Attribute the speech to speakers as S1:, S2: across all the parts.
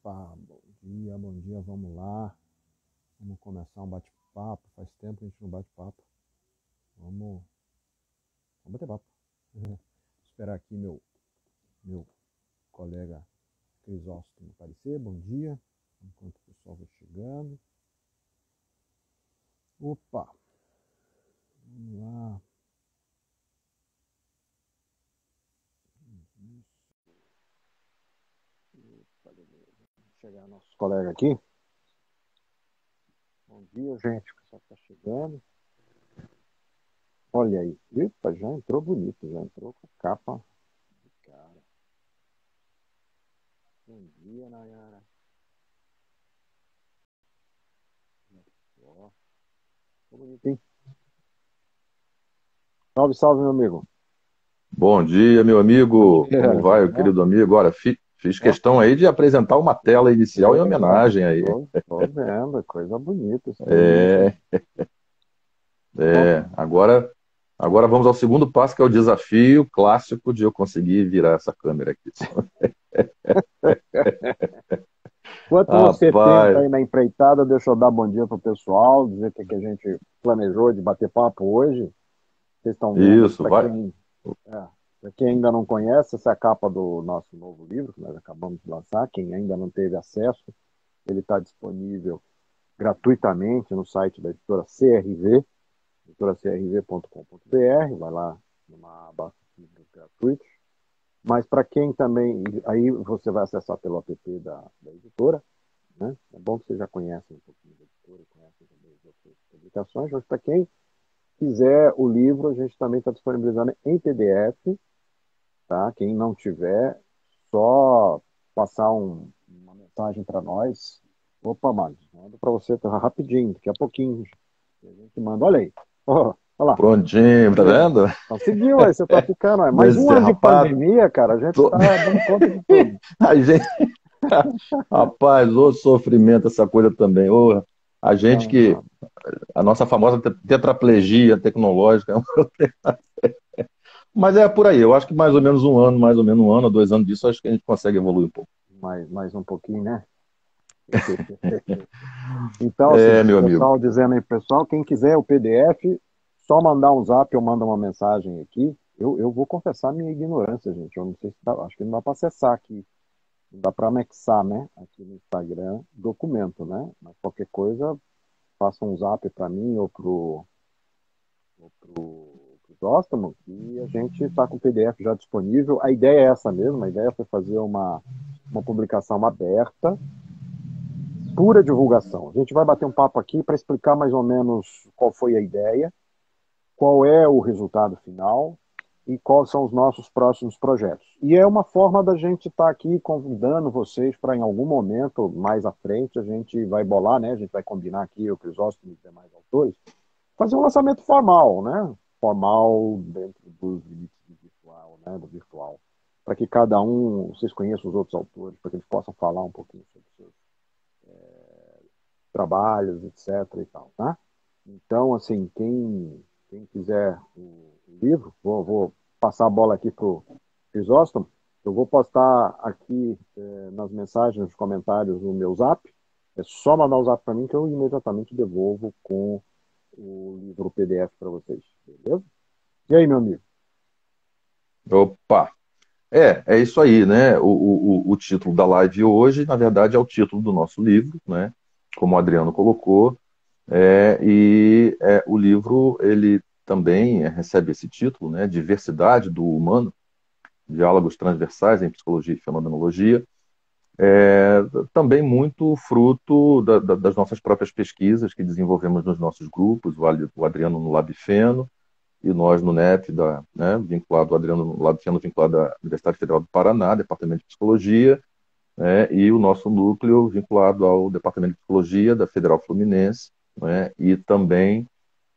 S1: Bom dia, vamos lá. Vamos começar um bate-papo. Faz tempo que a gente não bate papo. Vamos bater papo. Vou esperar aqui meu colega Crisóstomo aparecer. Bom dia. Enquanto o pessoal vai chegando. Opa! Vamos lá. Opa, beleza. Vamos chegar nossos colegas aqui. Bom dia, gente. O pessoal está chegando. Olha aí. Epa, já entrou bonito. Já entrou com capa de cara. Bom dia, Nayara. Ó, ficou bonito, hein? Salve, salve, meu amigo.
S2: Bom dia, meu amigo. Como vai, o
S1: Ó,
S2: querido amigo? Olha, fiz
S1: ó,
S2: questão aí de apresentar uma tela inicial em homenagem aí.
S1: tô vendo, coisa bonita isso aí.
S2: É,
S1: Ó,
S2: agora vamos ao segundo passo, que é o desafio clássico de eu conseguir virar essa câmera aqui.
S1: enquanto você tenta
S2: Rapaz,
S1: aí na empreitada, deixa eu dar bom dia pro pessoal, dizer o que que a gente planejou de bater papo hoje. Vocês estão vendo aí,
S2: isso, vai.
S1: para quem ainda não conhece, essa é a capa do nosso novo livro, que nós acabamos de lançar. Quem ainda não teve acesso, ele está disponível gratuitamente no site da editora CRV, editoracrv.com.br, vai lá numa aba livros gratuitos. Mas para quem também, aí você vai acessar pelo app da editora, né? É bom que você já conhece um pouquinho da editora, conhece também as outras publicações, mas para quem quiser o livro, a gente também está disponibilizando em PDF, tá? Quem não tiver, só passar uma mensagem para nós. Opa, Mário, manda para você tá rapidinho, daqui a pouquinho. A gente manda, olha aí. Olha lá.
S2: Prontinho, tá vendo?
S1: Conseguiu, aí você tá ficando. Mais
S2: Mas,
S1: um ano de
S2: rapaz,
S1: pandemia, cara, a gente
S2: tô-
S1: tá dando conta de tudo.
S2: a gente, rapaz, ô sofrimento essa coisa também. Ô, a gente que,
S1: Não,
S2: a nossa famosa tetraplegia tecnológica. Mas é por aí, eu acho que mais ou menos um ano, 2 anos disso, acho que a gente consegue evoluir um pouco.
S1: mais um pouquinho, né? Então, assim,
S2: É, meu amigo.
S1: pessoal dizendo aí, pessoal, quem quiser o PDF, só mandar um zap ou manda uma mensagem aqui. Eu vou confessar minha ignorância, gente. Eu não sei se dá, acho que não dá para acessar aqui. Não dá para anexar, né? Aqui no Instagram, documento, né? Mas qualquer coisa, faça um zap para mim ou pro Crisóstomo e a gente está com o PDF já disponível. A ideia é essa mesmo, a ideia foi fazer uma publicação aberta, pura divulgação. A gente vai bater um papo aqui para explicar mais ou menos qual foi a ideia, qual é o resultado final e quais são os nossos próximos projetos. E é uma forma da gente estar aqui convidando vocês para, em algum momento, mais à frente, a gente vai bolar, né? A gente vai combinar aqui, o Crisóstomo e os demais autores, fazer um lançamento formal, né? Formal dentro dos limites do virtual, né? Do virtual. Para que cada um, vocês conheçam os outros autores, para que eles possam falar um pouquinho sobre seus trabalhos, etc. e tal, tá? Então, assim, quem quiser o livro, vou passar a bola aqui para o Crisóstomo. Eu vou postar aqui nas mensagens, nos comentários, o meu zap. É só mandar o zap para mim que eu imediatamente devolvo com o livro PDF para vocês. Beleza? E aí, meu amigo?
S2: Opa! É isso aí, né? O título da live hoje, na verdade, é o título do nosso livro, né? Como o Adriano colocou. O livro, ele também recebe esse título, né? Diversidade do Humano, Diálogos Transversais em Psicologia e Fenomenologia. Também muito fruto das nossas próprias pesquisas que desenvolvemos nos nossos grupos, o Adriano no Labfeno, e nós no NEP, né, vinculado, o Adriano no Labfeno, vinculado à Universidade Federal do Paraná, Departamento de Psicologia, né, e o nosso núcleo vinculado ao Departamento de Psicologia da Federal Fluminense, né, e também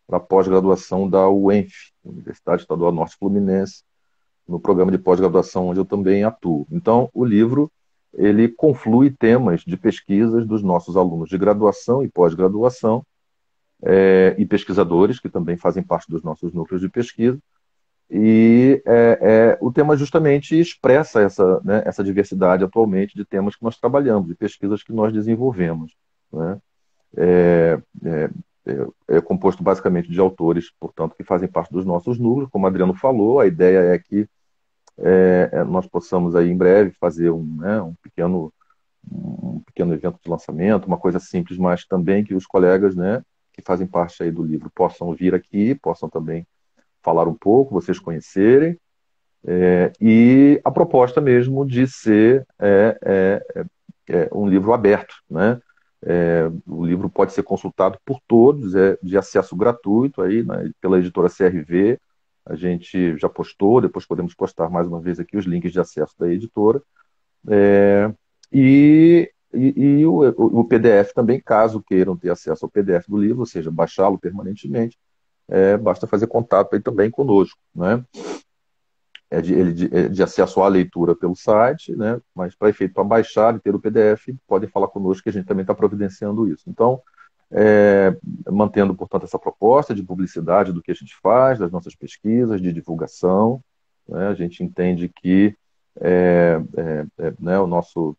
S2: para a pós-graduação da UENF, Universidade Estadual Norte Fluminense, no programa de pós-graduação onde eu também atuo. Então, o livro ele conflui temas de pesquisas dos nossos alunos de graduação e pós-graduação, e pesquisadores que também fazem parte dos nossos núcleos de pesquisa, E o tema justamente expressa essa, né, essa diversidade atualmente de temas que nós trabalhamos, de pesquisas que nós desenvolvemos, né? É, é, é composto basicamente de autores, portanto, que fazem parte dos nossos núcleos. Como o Adriano falou, a ideia é que nós possamos aí em breve fazer né, um pequeno evento de lançamento, uma coisa simples, mas também que os colegas, né, que fazem parte aí do livro possam vir aqui, possam também falar um pouco, vocês conhecerem, e a proposta mesmo de ser um livro aberto, né? O livro pode ser consultado por todos, é de acesso gratuito aí, né, pela editora CRV. A gente já postou, depois podemos postar mais uma vez aqui os links de acesso da editora. E o PDF também, caso queiram ter acesso ao PDF do livro, ou seja, baixá-lo permanentemente, basta fazer contato aí também conosco, né? É de acesso à leitura pelo site, né? Mas para efeito para baixar e ter o PDF, podem falar conosco que a gente também está providenciando isso. Então, mantendo, portanto, essa proposta de publicidade do que a gente faz, das nossas pesquisas, de divulgação, né? A gente entende que né, o nosso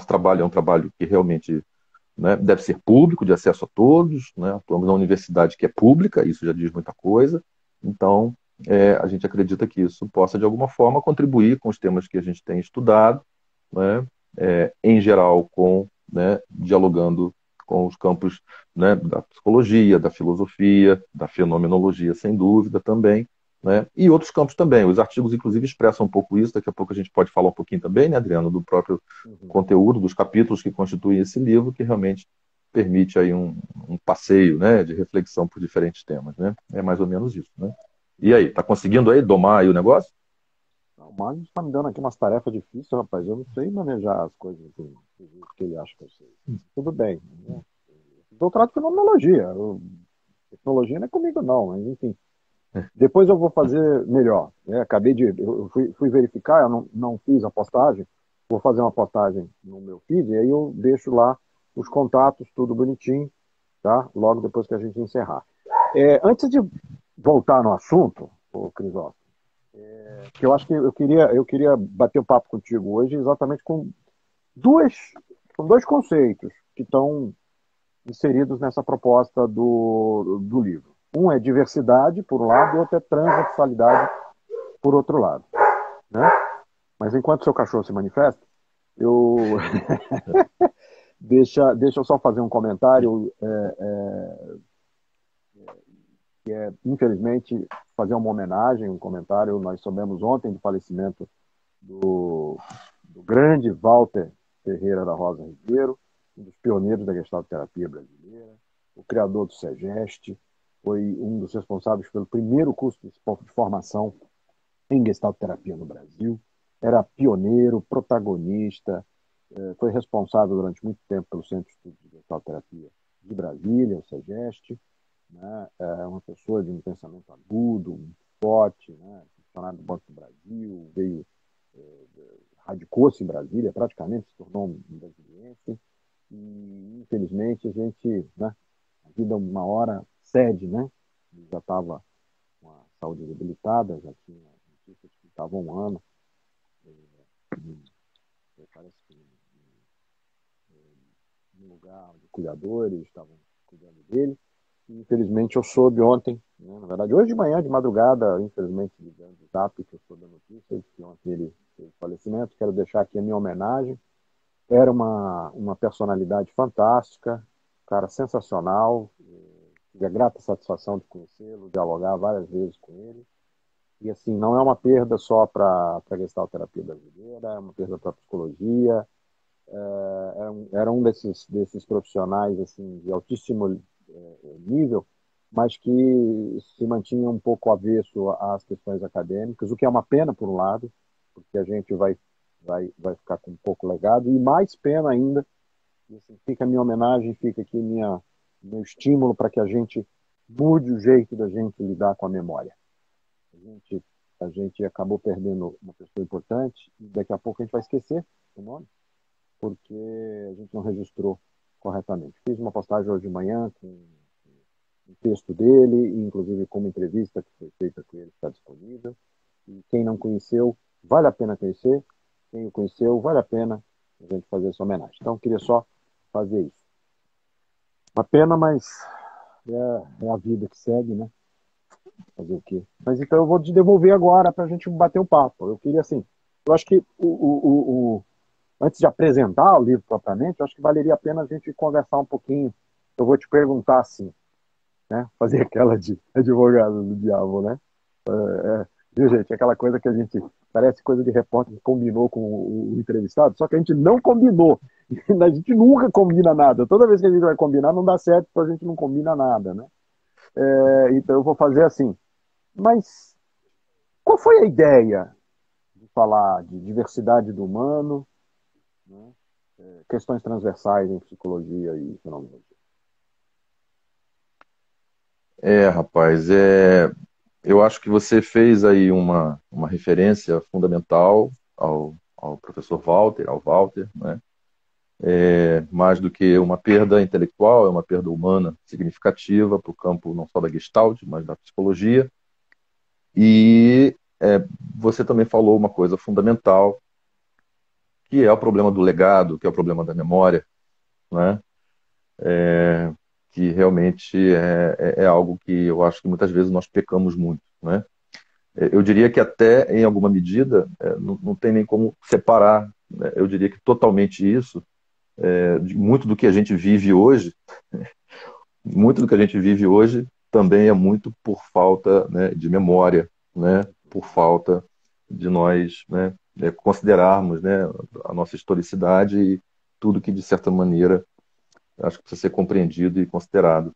S2: trabalho é um trabalho que realmente, né, deve ser público, de acesso a todos, né? Atuamos na universidade que é pública, isso já diz muita coisa. Então, a gente acredita que isso possa, de alguma forma, contribuir com os temas que a gente tem estudado, né? Em geral, né, dialogando com os campos, né, da psicologia, da filosofia, da fenomenologia, sem dúvida também, né? E outros campos também. Os artigos, inclusive, expressam um pouco isso. Daqui a pouco a gente pode falar um pouquinho também, né, Adriano, do próprio
S1: Uhum.
S2: conteúdo, dos capítulos que constituem esse livro, que realmente permite aí um passeio, né, de reflexão por diferentes temas, né? É mais ou menos isso, né? E aí, tá conseguindo aí domar aí o negócio?
S1: O Mário está me dando aqui umas tarefas difíceis, rapaz. Eu não sei manejar as coisas que ele acha que eu sei. Tudo bem, né? Doutorado em fenomenologia. Tecnologia não é comigo, não, mas enfim. Depois eu vou fazer melhor, né? Acabei de. Eu fui verificar, eu não fiz a postagem. Vou fazer uma postagem no meu feed e aí eu deixo lá os contatos, tudo bonitinho, tá? Logo depois que a gente encerrar. Antes de voltar no assunto, o Crisóstomo, que eu acho que eu queria bater um papo contigo hoje exatamente duas, com dois conceitos que estão inseridos nessa proposta do livro. Um é diversidade, por um lado, e outro é transversalidade, por outro lado. Né? Mas enquanto seu cachorro se manifesta, eu deixa eu só fazer um comentário, infelizmente, fazer uma homenagem, um comentário. Nós soubemos ontem do falecimento do grande Walter Ferreira da Rosa Ribeiro, um dos pioneiros da Gestalt terapia brasileira, o criador do SEGEST, foi um dos responsáveis pelo primeiro curso de formação em Gestalt terapia no Brasil, era pioneiro, protagonista, foi responsável durante muito tempo pelo Centro de Estudos de Gestalt terapia de Brasília, o SEGEST, né? É uma pessoa de um pensamento agudo, muito forte, né? Funcionário do Banco do Brasil, veio, radicou-se em Brasília, praticamente se tornou um brasiliense, e infelizmente a gente, né, a vida uma hora cede, né? Ele já estava com a saúde debilitada, já tinha notícias que estava um ano, parece que em lugar de cuidadores estavam cuidando dele. E, infelizmente eu soube ontem, né, na verdade hoje de manhã, de madrugada, infelizmente ligando o zap que eu soube a notícia, que ontem ele teve falecimento. Quero deixar aqui a minha homenagem. Era uma personalidade fantástica, um cara sensacional. Tive a grata satisfação de conhecê-lo, dialogar várias vezes com ele. E assim, não é uma perda só para a Gestalt terapia brasileira, é uma perda para a psicologia. Era um desses profissionais assim de altíssimo nível, mas que se mantinha um pouco avesso às questões acadêmicas, o que é uma pena por um lado, porque a gente vai ficar com um pouco legado, e mais pena ainda, e, assim, fica a minha homenagem, fica aqui meu estímulo para que a gente mude o jeito da gente lidar com a memória. A gente, a gente acabou perdendo uma pessoa importante e daqui a pouco a gente vai esquecer o nome, porque a gente não registrou corretamente. Fiz uma postagem hoje de manhã com um texto dele, inclusive com uma entrevista que foi feita com ele, está disponível. E quem não conheceu, vale a pena conhecer. Quem o conheceu, vale a pena a gente fazer essa homenagem. Então, eu queria só fazer isso. Uma pena, mas é a vida que segue, né? Fazer o quê? Mas então eu vou te devolver agora para a gente bater o papo. Eu queria, assim, eu acho que antes de apresentar o livro propriamente, eu acho que valeria a pena a gente conversar um pouquinho. Eu vou te perguntar assim, né? Fazer aquela de advogado do diabo, né? Viu, gente? Aquela coisa que a gente parece coisa de repórter que combinou com o entrevistado, só que a gente não combinou. A gente nunca combina nada. Toda vez que a gente vai combinar, não dá certo, porque a gente não combina nada, né? Então eu vou fazer assim. Mas qual foi a ideia de falar de diversidade do humano, né? Questões transversais em psicologia e fenomenologia?
S2: Rapaz, eu acho que você fez aí uma referência fundamental ao professor Walter, ao Walter, né? Mais do que uma perda intelectual, é uma perda humana significativa para o campo não só da Gestalt, mas da psicologia. E você também falou uma coisa fundamental, que é o problema do legado, que é o problema da memória, né? Que realmente é algo que eu acho que muitas vezes nós pecamos muito, né? Eu diria que até, em alguma medida, não tem nem como separar, né? Eu diria que totalmente isso, muito do que a gente vive hoje, muito do que a gente vive hoje também é muito por falta, né, de memória, né? Por falta de nós, né, considerarmos, né, a nossa historicidade e tudo que, de certa maneira, acho que precisa ser compreendido e considerado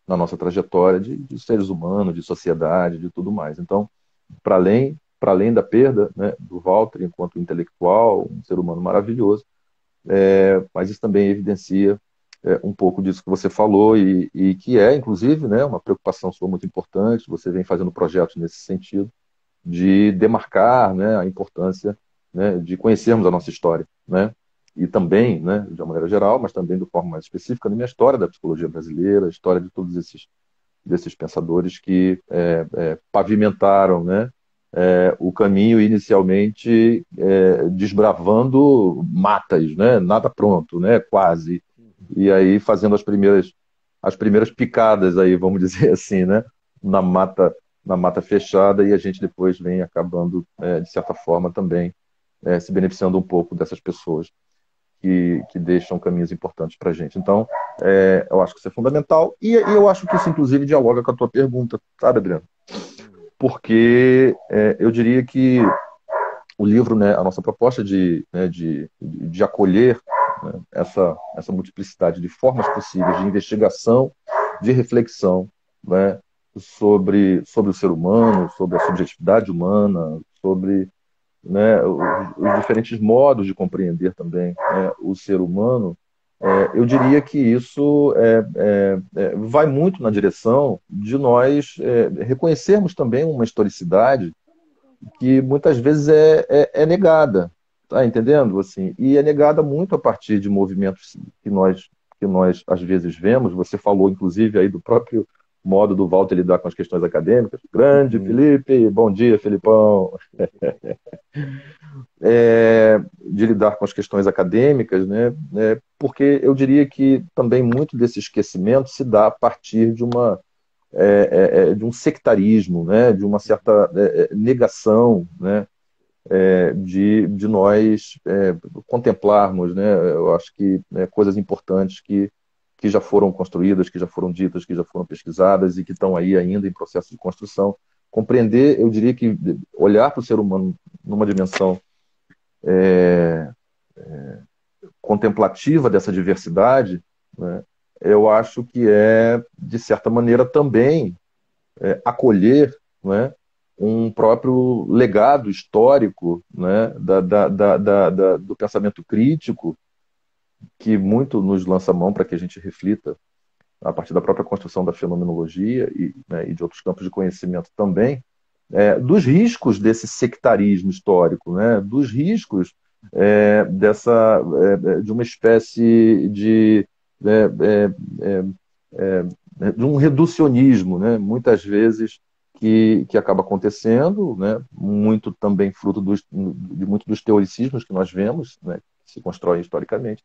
S2: na nossa trajetória de seres humanos, de sociedade, de tudo mais. Então, para além da perda, né, do Walter enquanto intelectual, um ser humano maravilhoso, mas isso também evidencia um pouco disso que você falou e que é, inclusive, né, uma preocupação sua muito importante. Você vem fazendo projetos nesse sentido de demarcar, né, a importância, né, de conhecermos a nossa história, né? E também, né, de uma maneira geral, mas também de forma mais específica, na minha história da psicologia brasileira, a história de todos desses pensadores que pavimentaram, né, o caminho inicialmente desbravando matas, né, nada pronto, né, quase, e aí fazendo as primeiras picadas aí, vamos dizer assim, né, na mata fechada, e a gente depois vem acabando, de certa forma, também se beneficiando um pouco dessas pessoas que deixam caminhos importantes para a gente. Então, eu acho que isso é fundamental, e eu acho que isso, inclusive, dialoga com a tua pergunta, sabe, Adriano? Porque eu diria que o livro, né, a nossa proposta de acolher, né, essa multiplicidade de formas possíveis de investigação, de reflexão, né, sobre o ser humano, sobre a subjetividade humana, sobre, né, os diferentes modos de compreender também, né, o ser humano. Eu diria que isso vai muito na direção de nós reconhecermos também uma historicidade que muitas vezes é negada, tá entendendo? Assim, e é negada muito a partir de movimentos que nós às vezes vemos. Você falou, inclusive, aí do próprio modo do Walter lidar com as questões acadêmicas. Grande Felipe, bom dia, Felipão. De lidar com as questões acadêmicas, né? Porque eu diria que também muito desse esquecimento se dá a partir de um sectarismo, né? De uma certa negação, né? De nós contemplarmos, né? Eu acho que coisas importantes que já foram construídas, que já foram ditas, que já foram pesquisadas e que estão aí ainda em processo de construção. Compreender, eu diria que olhar para o ser humano numa dimensão contemplativa dessa diversidade, né, eu acho que de certa maneira, também acolher, né, um próprio legado histórico, né, do pensamento crítico, que muito nos lança a mão para que a gente reflita a partir da própria construção da fenomenologia né, e de outros campos de conhecimento também, dos riscos desse sectarismo histórico, né, dos riscos de uma espécie de né, de um reducionismo, né, muitas vezes que acaba acontecendo, né, muito também fruto de muito dos teoricismos que nós vemos, né, que se constroem historicamente,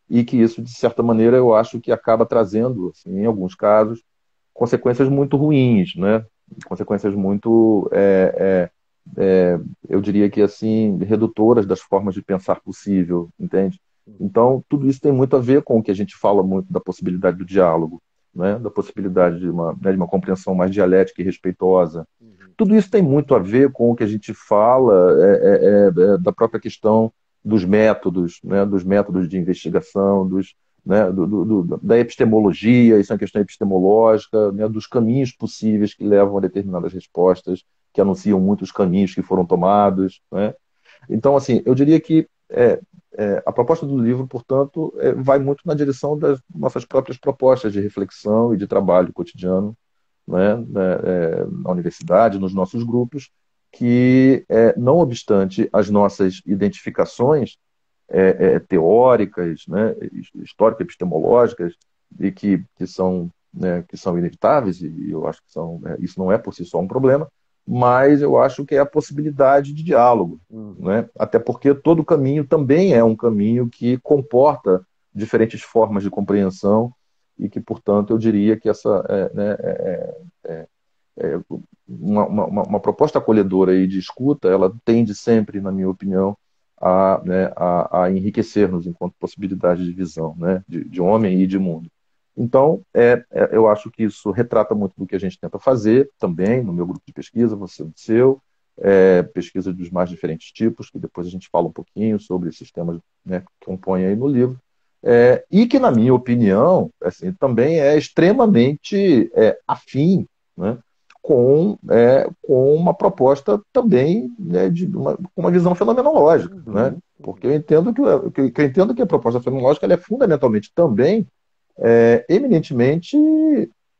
S2: e que isso, de certa maneira, eu acho que acaba trazendo, assim, em alguns casos, consequências muito ruins, né, consequências muito, eu diria que assim, redutoras das formas de pensar possível, entende? Então, tudo isso tem muito a ver com o que a gente fala muito da possibilidade do diálogo, né? Da possibilidade né, de uma compreensão mais dialética e respeitosa. Tudo isso tem muito a ver com o que a gente fala da própria questão dos métodos, né? Dos métodos de investigação, né? Da epistemologia, isso é uma questão epistemológica, né? Dos caminhos possíveis que levam a determinadas respostas, que anunciam muitos caminhos que foram tomados, né? Então, assim, eu diria que a proposta do livro, portanto, vai muito na direção das nossas próprias propostas de reflexão e de trabalho cotidiano, né, na universidade, nos nossos grupos, que, não obstante as nossas identificações teóricas, né, histórico-epistemológicas, e que são, né, que são inevitáveis, e eu acho que isso não é por si só um problema, mas eu acho que é a possibilidade de diálogo, né? Até porque todo caminho também é um caminho que comporta diferentes formas de compreensão e que, portanto, eu diria que essa uma proposta acolhedora e de escuta, ela tende sempre, na minha opinião, a enriquecer-nos enquanto possibilidade de visão, né? De homem e de mundo. Então, eu acho que isso retrata muito do que a gente tenta fazer também no meu grupo de pesquisa, você no seu, pesquisa dos mais diferentes tipos, que depois a gente fala um pouquinho sobre esses temas, né, que compõem aí no livro, e que, na minha opinião, assim, também é extremamente afim, né, com uma proposta também, né, de uma visão fenomenológica, né? Porque eu entendo que eu entendo que a proposta fenomenológica ela é fundamentalmente também eminentemente,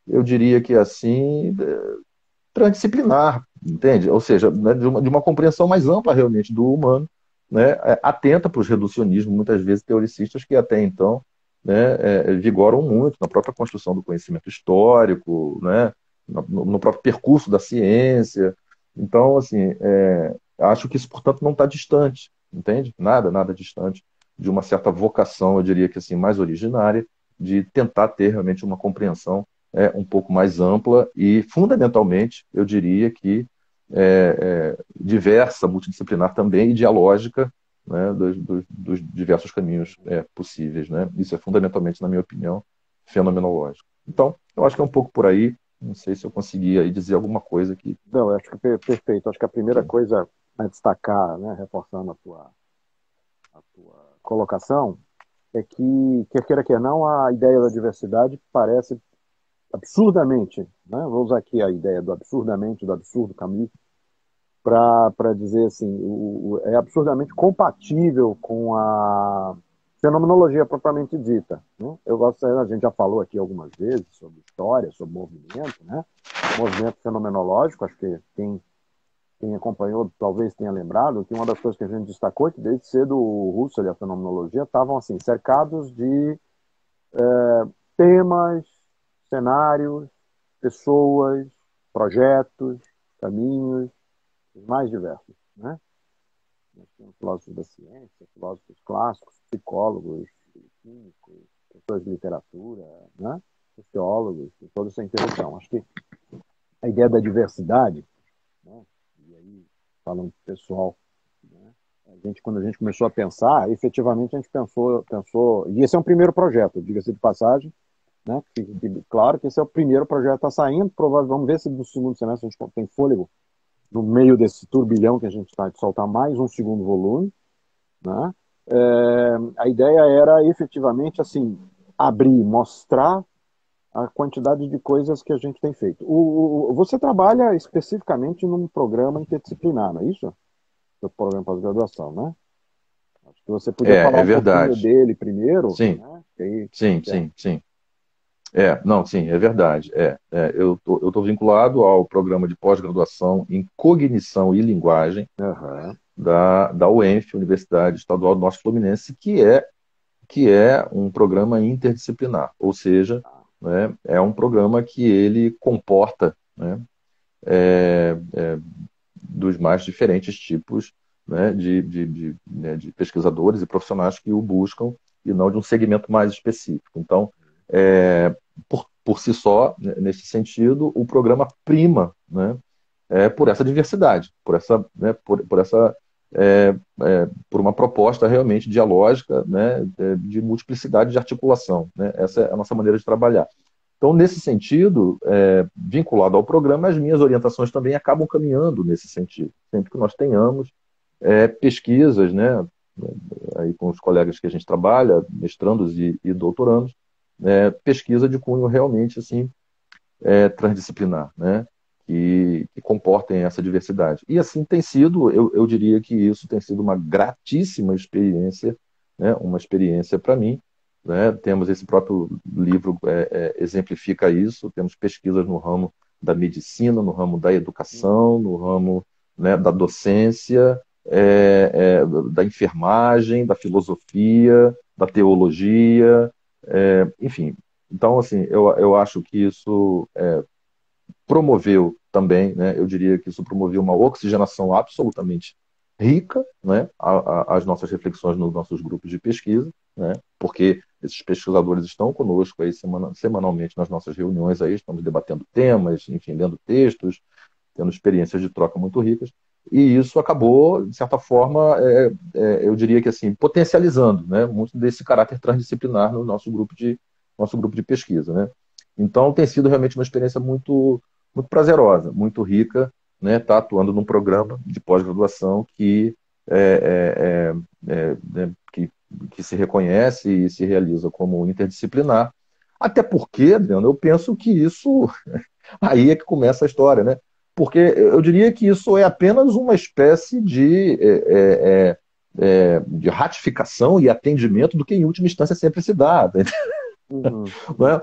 S2: eu diria que assim, transdisciplinar, entende? Ou seja, né, de uma compreensão mais ampla realmente do humano, né, atenta para os reducionismos, muitas vezes teoricistas que até então, né, vigoram muito na própria construção do conhecimento histórico, né, no próprio percurso da ciência. Então, assim, acho que isso, portanto, não está distante, entende? Nada distante de uma certa vocação, eu diria que assim, mais originária, de tentar ter realmente uma compreensão um pouco mais ampla e, fundamentalmente, eu diria que diversa, multidisciplinar também e dialógica, né, dos diversos caminhos possíveis, né? Isso é fundamentalmente, na minha opinião, fenomenológico. Então, eu acho que é um pouco por aí. Não sei se eu consegui aí dizer alguma coisa aqui.
S1: Não, eu acho que perfeito. Acho que a primeira coisa a destacar, né, reforçando a tua colocação, é que, quer queira, quer não, a ideia da diversidade parece absurdamente, né? Vou usar aqui a ideia do absurdamente, do absurdo Camus, para dizer assim, é absurdamente compatível com a fenomenologia propriamente dita, né? Eu gosto, a gente já falou aqui algumas vezes sobre história, sobre movimento, né? Movimento fenomenológico, acho que quem acompanhou talvez tenha lembrado que uma das coisas que a gente destacou é que desde cedo o Husserl e a fenomenologia estavam assim, cercados de temas, cenários, pessoas, projetos, caminhos, os mais diversos, né? Nós temos filósofos da ciência, filósofos clássicos, psicólogos, químicos, pessoas de literatura, né? Sociólogos, e toda essa interação. Acho que a ideia da diversidade, né? E aí, falando pessoal, né? Quando a gente começou a pensar, efetivamente a gente pensou, e esse é um primeiro projeto, diga-se de passagem, né? Claro que esse é o primeiro projeto que está saindo, provavelmente, vamos ver se no segundo semestre a gente tem fôlego no meio desse turbilhão que a gente está de soltar mais um segundo volume, né? A ideia era efetivamente assim abrir, mostrar a quantidade de coisas que a gente tem feito. Você trabalha especificamente num programa interdisciplinar, não é isso? Seu programa de pós-graduação, né? Acho que você podia falar
S2: É
S1: um pouquinho
S2: verdade.
S1: dele primeiro,
S2: Sim,
S1: né? Aí,
S2: sim, sim, sim. Não, sim, é verdade. Eu tô vinculado ao programa de pós-graduação em Cognição e Linguagem
S1: uhum.
S2: da UENF, Universidade Estadual do Norte Fluminense, que é um programa interdisciplinar, ou seja, né, é um programa que ele comporta, né, é, é, dos mais diferentes tipos, né, de pesquisadores e profissionais que o buscam, e não de um segmento mais específico. Então, por si só, né, nesse sentido, o programa prima, né, por essa diversidade, por uma proposta realmente dialógica, né, de multiplicidade de articulação, né? Essa é a nossa maneira de trabalhar. Então, nesse sentido, vinculado ao programa, as minhas orientações também acabam caminhando nesse sentido. Sempre que nós tenhamos pesquisas, né, aí com os colegas que a gente trabalha, mestrandos e doutorandos, pesquisa de cunho realmente assim transdisciplinar, né, que comportem essa diversidade. E assim tem sido, eu diria que isso tem sido uma gratíssima experiência, né, uma experiência para mim, né? Temos esse próprio livro exemplifica isso, temos pesquisas no ramo da medicina, no ramo da educação, no ramo, né, da docência, da enfermagem, da filosofia, da teologia, enfim. Então, assim, eu acho que isso promoveu também, né, eu diria que isso promoveu uma oxigenação absolutamente rica, né, às nossas reflexões nos nossos grupos de pesquisa, né, porque esses pesquisadores estão conosco aí semanalmente nas nossas reuniões aí, estamos debatendo temas, enfim, lendo textos, tendo experiências de troca muito ricas, e isso acabou, de certa forma, eu diria que assim, potencializando, né, muito desse caráter transdisciplinar no nosso grupo de pesquisa, né. Então tem sido realmente uma experiência muito prazerosa, muito rica, né, estar atuando num programa de pós-graduação que se reconhece e se realiza como interdisciplinar. Até porque, Adriano, eu penso que isso aí é que começa a história, né? Porque eu diria que isso é apenas uma espécie de ratificação e atendimento do que, em última instância, sempre se dá.
S1: Uhum,
S2: Né?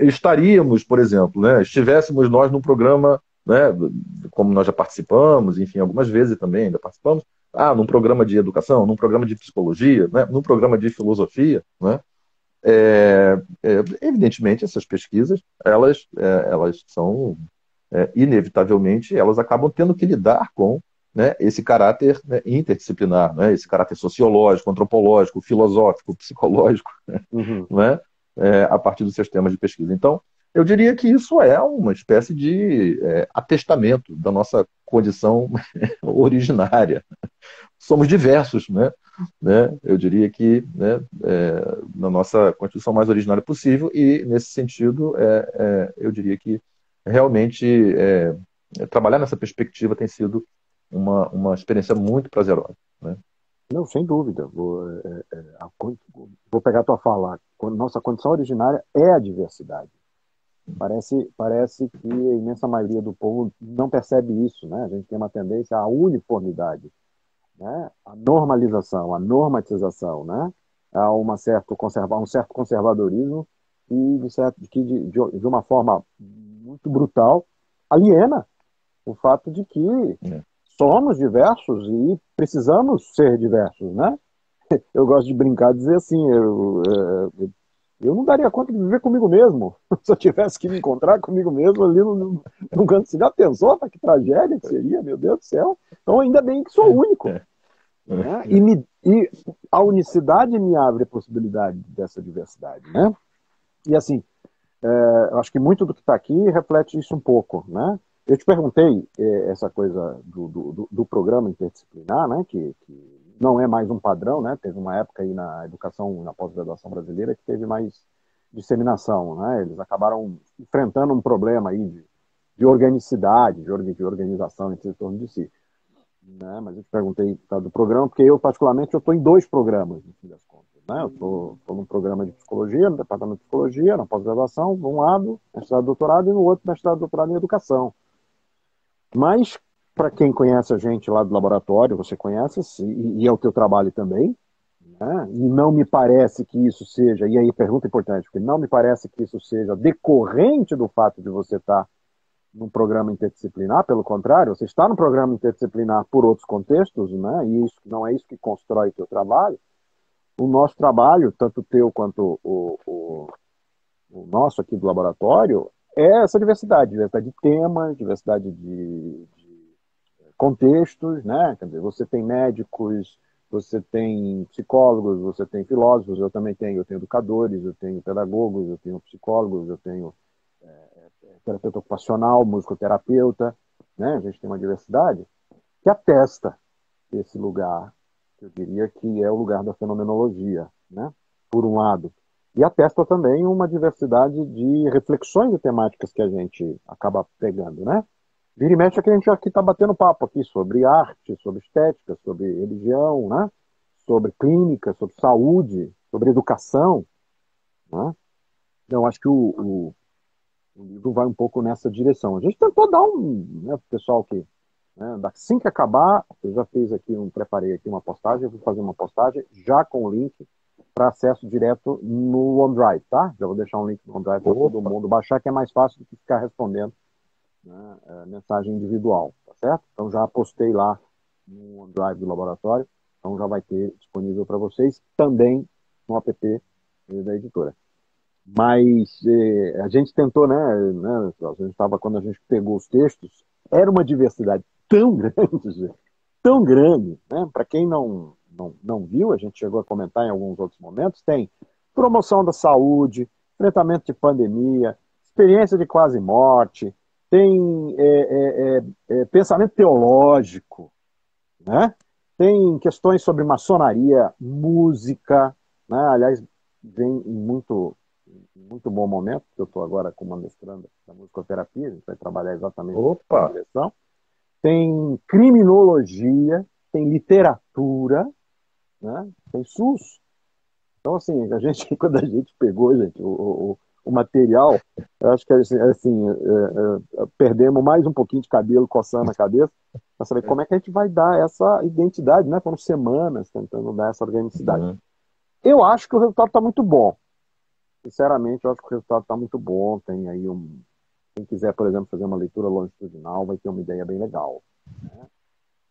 S2: Estaríamos, por exemplo, né, estivéssemos nós num programa, né, como nós já participamos, enfim, algumas vezes também ainda participamos, num programa de educação, num programa de psicologia, né, num programa de filosofia, né, evidentemente essas pesquisas, elas são, inevitavelmente, elas acabam tendo que lidar com, né, esse caráter, né, interdisciplinar, né, esse caráter sociológico, antropológico, filosófico, psicológico,
S1: uhum.
S2: né, a partir dos seus temas de pesquisa. Então, eu diria que isso é uma espécie de atestamento da nossa condição originária. Somos diversos, né? Eu diria que, né, na nossa constituição mais originária possível, e nesse sentido, eu diria que realmente trabalhar nessa perspectiva tem sido uma experiência muito prazerosa, né?
S1: Não, sem dúvida. Vou pegar a tua fala. Nossa condição originária é a diversidade. Parece que a imensa maioria do povo não percebe isso, né? A gente tem uma tendência à uniformidade, né? À normalização, à normatização, né? A um certo conservadorismo e de uma forma muito brutal aliena o fato de que
S2: É.
S1: somos diversos e precisamos ser diversos, né? Eu gosto de brincar e dizer assim, eu não daria conta de viver comigo mesmo. Se eu tivesse que me encontrar comigo mesmo ali no canto. Você já pensou? Tá, que tragédia que seria, meu Deus do céu. Então, ainda bem que sou único. Né? E a unicidade me abre a possibilidade dessa diversidade. Né? E assim, eu acho que muito do que está aqui reflete isso um pouco. Né? Eu te perguntei essa coisa do programa interdisciplinar, né? Que não é mais um padrão, né? Teve uma época aí na educação, na pós-graduação brasileira, que teve mais disseminação, né? Eles acabaram enfrentando um problema aí de organicidade, de organização em torno de si. Né? Mas eu te perguntei do programa, porque eu, particularmente, eu estou em dois programas, no fim das contas. Né? Eu estou num programa de psicologia, no departamento de psicologia, na pós-graduação, de um lado, mestrado e doutorado, e no outro, mestrado e doutorado em educação. Mas, para quem conhece a gente lá do laboratório, você conhece, e é o teu trabalho também, né? E não me parece que isso seja, e aí pergunta importante, porque não me parece que isso seja decorrente do fato de você estar num programa interdisciplinar, pelo contrário, você está no programa interdisciplinar por outros contextos, né? E isso não é isso que constrói o teu trabalho. O nosso trabalho, tanto o teu quanto o nosso aqui do laboratório, é essa diversidade de temas, diversidade de contextos, né? Quer dizer, você tem médicos, você tem psicólogos, você tem filósofos, eu tenho educadores, eu tenho pedagogos, eu tenho psicólogos, eu tenho terapeuta ocupacional, musicoterapeuta, né? A gente tem uma diversidade que atesta esse lugar, que eu diria que é o lugar da fenomenologia, né? Por um lado. E atesta também uma diversidade de reflexões e temáticas que a gente acaba pegando, né? Vira e mexe é que a gente aqui está batendo papo aqui sobre arte, sobre estética, sobre religião, né? Sobre clínica, sobre saúde, sobre educação, né? Então, acho que o livro vai um pouco nessa direção. A gente tentou dar né, pro pessoal que, né, assim que acabar, eu já fiz aqui, preparei aqui uma postagem, eu vou fazer uma postagem já com o link para acesso direto no OneDrive, tá? Já vou deixar um link no OneDrive para todo mundo baixar, que é mais fácil do que ficar respondendo, né, mensagem individual, tá certo? Então já postei lá no OneDrive do laboratório, então já vai ter disponível para vocês também no app da editora. Mas a gente tentou, né, a gente tava, quando a gente pegou os textos, era uma diversidade tão grande, tão grande, né? Para quem não viu, a gente chegou a comentar em alguns outros momentos, tem promoção da saúde, enfrentamento de pandemia, experiência de quase morte, tem pensamento teológico, né? Tem questões sobre maçonaria, música, né? Aliás, vem muito bom momento, porque eu estou agora com uma mestranda da musicoterapia, a gente vai trabalhar exatamente nessa direção. Tem criminologia, tem literatura, né? Tem SUS. Então, assim, quando a gente pegou, gente, o material, eu acho que perdemos mais um pouquinho de cabelo coçando a cabeça para saber como é que a gente vai dar essa identidade, né? Foram semanas tentando dar essa organicidade.
S2: Uhum.
S1: Eu acho que o resultado está muito bom. Sinceramente, eu acho que o resultado está muito bom. Tem aí quem quiser, por exemplo, fazer uma leitura longitudinal, vai ter uma ideia bem legal, né?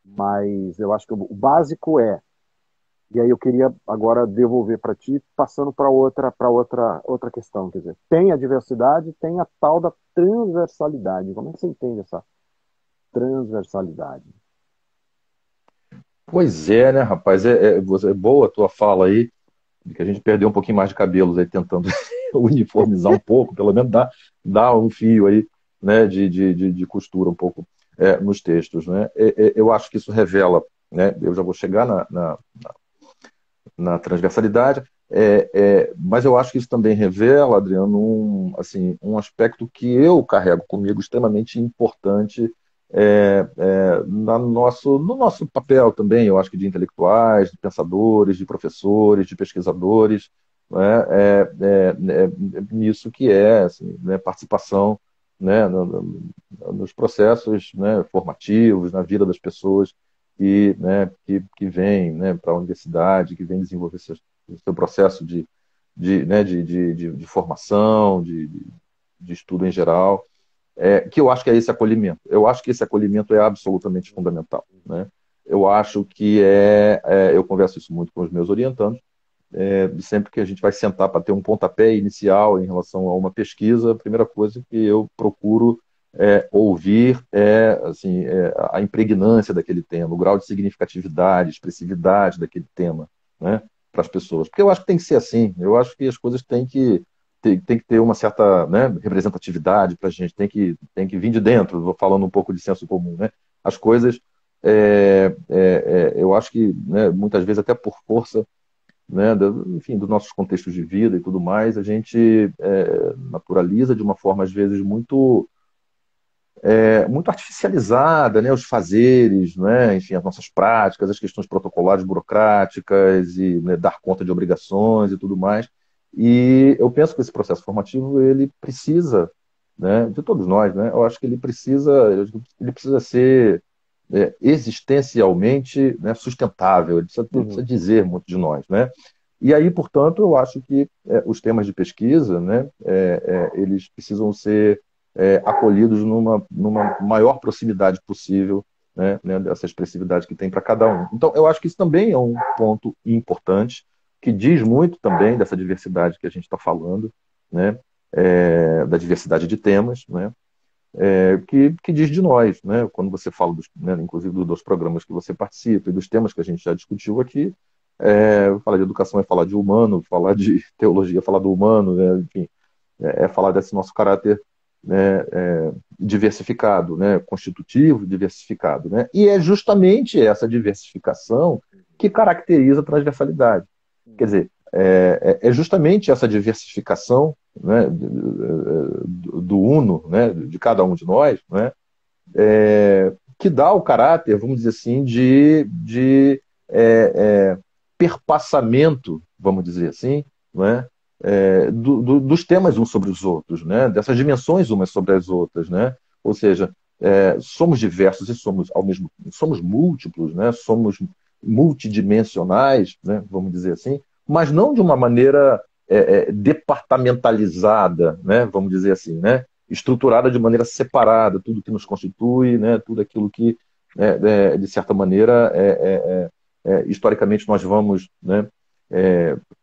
S1: Mas eu acho que o básico e aí eu queria agora devolver para ti, passando para outra questão, quer dizer, tem a diversidade, tem a tal da transversalidade. Como é que você entende essa transversalidade?
S2: Pois é, né, rapaz? É boa a tua fala aí, de que a gente perdeu um pouquinho mais de cabelos aí, tentando uniformizar um pouco, pelo menos dar um fio aí, né, de costura um pouco nos textos, né? Eu acho que isso revela, né? Eu já vou chegar na transversalidade, mas eu acho que isso também revela, Adriano, um aspecto que eu carrego comigo extremamente importante no nosso papel também, eu acho que de intelectuais, de pensadores, de professores, de pesquisadores, né, nisso que é assim, né, participação, né, nos processos, né, formativos, na vida das pessoas que vem, né, para a universidade, que vem desenvolver seu processo né, de formação, de estudo em geral, que eu acho que é esse acolhimento. Eu acho que esse acolhimento é absolutamente fundamental, né? Eu acho que eu converso isso muito com os meus orientandos, sempre que a gente vai sentar para ter um pontapé inicial em relação a uma pesquisa, a primeira coisa que eu procuro ouvir assim, a impregnância daquele tema, o grau de significatividade, expressividade daquele tema, né, para as pessoas. Porque eu acho que tem que ser assim, eu acho que as coisas têm que ter uma certa, né, representatividade para a gente, tem que vir de dentro, vou falando um pouco de senso comum, né? As coisas, eu acho que, né, muitas vezes até por força, né, enfim, dos nossos contextos de vida e tudo mais, a gente naturaliza de uma forma, às vezes, muito artificializada, né, os fazeres, né, enfim, as nossas práticas, as questões protocolares burocráticas e, né, dar conta de obrigações e tudo mais. E eu penso que esse processo formativo ele precisa, né, de todos nós, né, eu acho que ele precisa ser existencialmente, né, sustentável, ele precisa dizer muito de nós, né? E aí, portanto, eu acho que os temas de pesquisa, né, eles precisam ser acolhidos numa maior proximidade possível, né, dessa expressividade que tem para cada um. Então, eu acho que isso também é um ponto importante, que diz muito também dessa diversidade que a gente está falando, né? da diversidade de temas, né? Que diz de nós, né? Quando você fala, né, inclusive dos programas que você participa e dos temas que a gente já discutiu aqui, falar de educação é falar de humano, falar de teologia é falar do humano, né? Enfim, falar desse nosso caráter, né, diversificado, né? Constitutivo, diversificado, né? E é justamente essa diversificação que caracteriza a transversalidade. Quer dizer, é justamente essa diversificação, né, do uno, né, de cada um de nós, né, que dá o caráter, vamos dizer assim, de perpassamento, vamos dizer assim, né, dos temas uns sobre os outros, né, dessas dimensões umas sobre as outras, né, ou seja, somos diversos e somos múltiplos, né, somos multidimensionais, né, vamos dizer assim, mas não de uma maneira departamentalizada, né, vamos dizer assim, né, estruturada de maneira separada, tudo que nos constitui, né, tudo aquilo que, de certa maneira, historicamente nós vamos, né,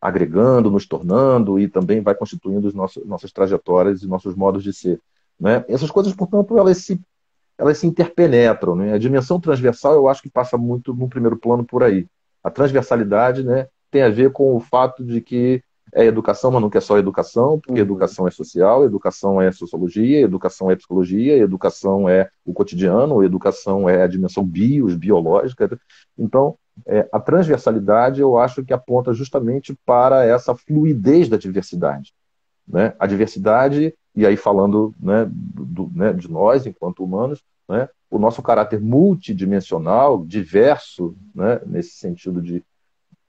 S2: agregando, nos tornando e também vai constituindo nossas trajetórias e nossos modos de ser. Né? Essas coisas, portanto, elas se interpenetram. Né? A dimensão transversal, eu acho que passa muito no primeiro plano por aí. A transversalidade, né, tem a ver com o fato de que é educação, mas não é só educação, porque educação é social, educação é sociologia, educação é psicologia, educação é o cotidiano, educação é a dimensão biológica. Então, a transversalidade eu acho que aponta justamente para essa fluidez da diversidade. Né? A diversidade, e aí falando, né, né, de nós enquanto humanos, né, o nosso caráter multidimensional, diverso, né, nesse sentido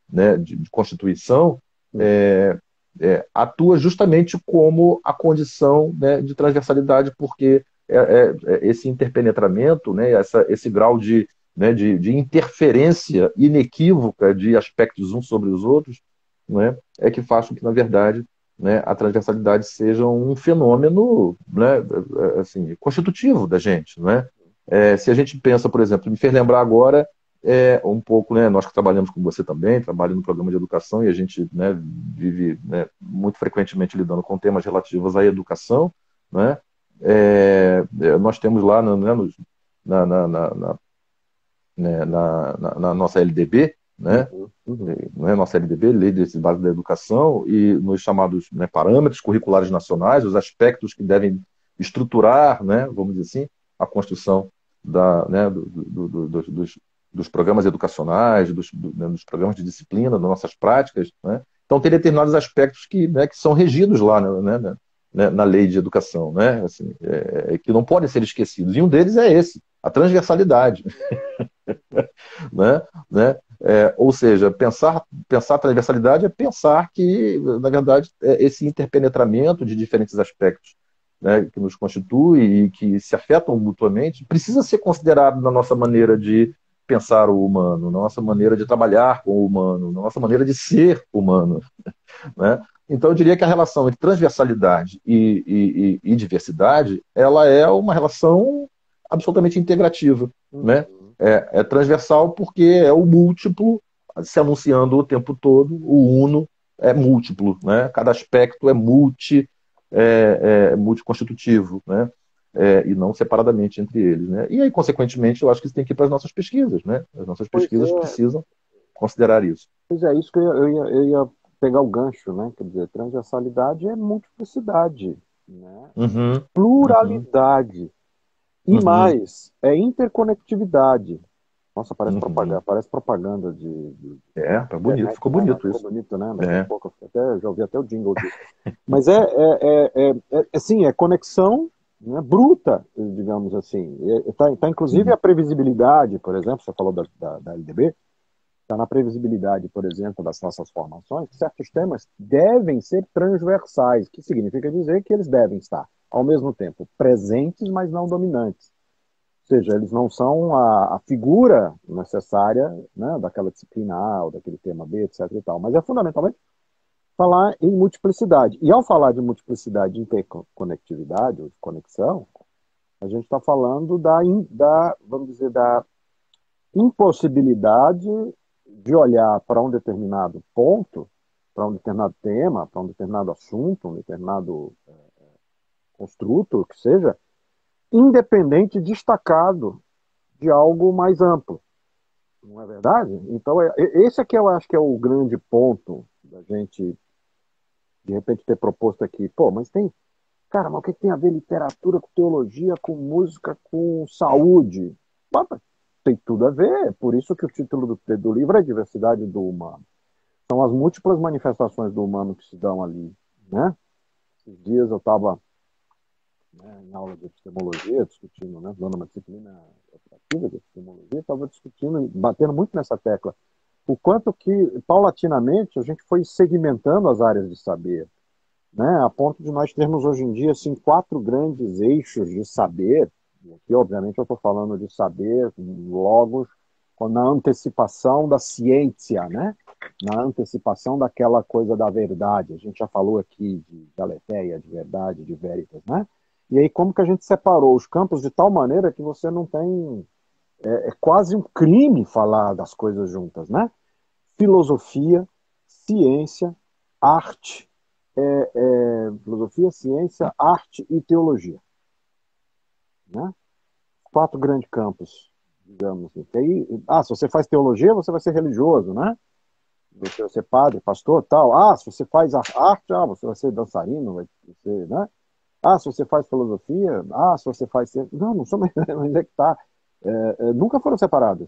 S2: né, de constituição, atua justamente como a condição, né, de transversalidade, porque esse interpenetramento, né, esse grau né, de interferência inequívoca de aspectos uns sobre os outros, né, que faz com que, na verdade, né, a transversalidade seja um fenômeno, né, assim, constitutivo da gente. Né? Se a gente pensa, por exemplo, me fez lembrar agora um pouco, né, nós que trabalhamos com você também, trabalhamos no programa de educação e a gente, né, vive, né, muito frequentemente lidando com temas relativos à educação. Né? Nós temos lá né, na, na, na, na, né, na nossa LDB, né? Nossa LDB, Lei de Base da Educação, e nos chamados, né, parâmetros curriculares nacionais, os aspectos que devem estruturar, né, vamos dizer assim, a construção né, dos programas educacionais, né, dos programas de disciplina, das nossas práticas. Né? Então, tem determinados aspectos né, que são regidos lá, né, na lei de educação, né, assim, que não podem ser esquecidos. E um deles é esse, a transversalidade. Né? Ou seja, pensar a transversalidade é pensar que, na verdade, esse interpenetramento de diferentes aspectos, né, que nos constitui e que se afetam mutuamente precisa ser considerado na nossa maneira de pensar o humano, na nossa maneira de trabalhar com o humano, na nossa maneira de ser humano. Né? Então, eu diria que a relação entre transversalidade e diversidade, ela é uma relação absolutamente integrativa. Né? É transversal porque é o múltiplo se anunciando o tempo todo, o uno é múltiplo, né? Cada aspecto é multiconstitutivo, né? E não separadamente entre eles. Né? E aí, consequentemente, eu acho que isso tem que ir para as nossas pesquisas. Né? As nossas pesquisas precisam considerar isso.
S1: Pois é, isso que eu ia pegar o gancho, né? Quer dizer, transversalidade é multiplicidade, né? Pluralidade. E mais, é interconectividade. Nossa, parece propaganda
S2: Tá bonito,
S1: internet,
S2: ficou
S1: né?
S2: bonito
S1: Ficou
S2: isso.
S1: bonito, né? Daqui a pouco já ouvi até o jingle disso. Mas assim, é conexão, né, bruta, digamos assim. Tá, inclusive a previsibilidade, por exemplo, você falou da LDB, está na previsibilidade, por exemplo, das nossas formações, que certos temas devem ser transversais, que significa dizer que eles devem estar, ao mesmo tempo, presentes, mas não dominantes. Ou seja, eles não são a figura necessária, né, daquela disciplina A ou daquele tema B, etc. e tal, mas é fundamentalmente falar em multiplicidade. E ao falar de multiplicidade, de interconectividade ou de conexão, a gente está falando vamos dizer, da impossibilidade de olhar para um determinado ponto, para um determinado tema, para um determinado assunto, um determinado construto, que seja, independente, destacado de algo mais amplo. Não é verdade? Então, esse aqui eu acho que é o grande ponto da gente, de repente, ter proposto aqui. Pô, mas tem. Cara, mas o que tem a ver literatura com teologia, com música, com saúde? Pô, tem tudo a ver. Por isso que o título do livro é Diversidade do Humano. São as múltiplas manifestações do humano que se dão ali, né? Esses dias eu estava, né, em aula de epistemologia, discutindo, né, dando uma disciplina operativa de epistemologia, estava discutindo, batendo muito nessa tecla, o quanto que, paulatinamente, a gente foi segmentando as áreas de saber, né, a ponto de nós termos hoje em dia assim, 4 grandes eixos de saber, e aqui, obviamente, eu estou falando de saber, logos, na antecipação da ciência, né? Na antecipação daquela coisa da verdade. A gente já falou aqui de aletheia, de verdade, de veritas, né? E aí como que a gente separou os campos de tal maneira que você não tem... É quase um crime falar das coisas juntas, né? Filosofia, ciência, arte, filosofia, ciência, arte e teologia, né? 4 grandes campos, digamos assim. Aí, se você faz teologia, você vai ser religioso, né? Você vai ser padre, pastor, tal. Se você faz arte, você vai ser dançarino, vai ser, né? Se você faz filosofia, se você faz ciência. Não, não sou, mas é que tá. Nunca foram separadas,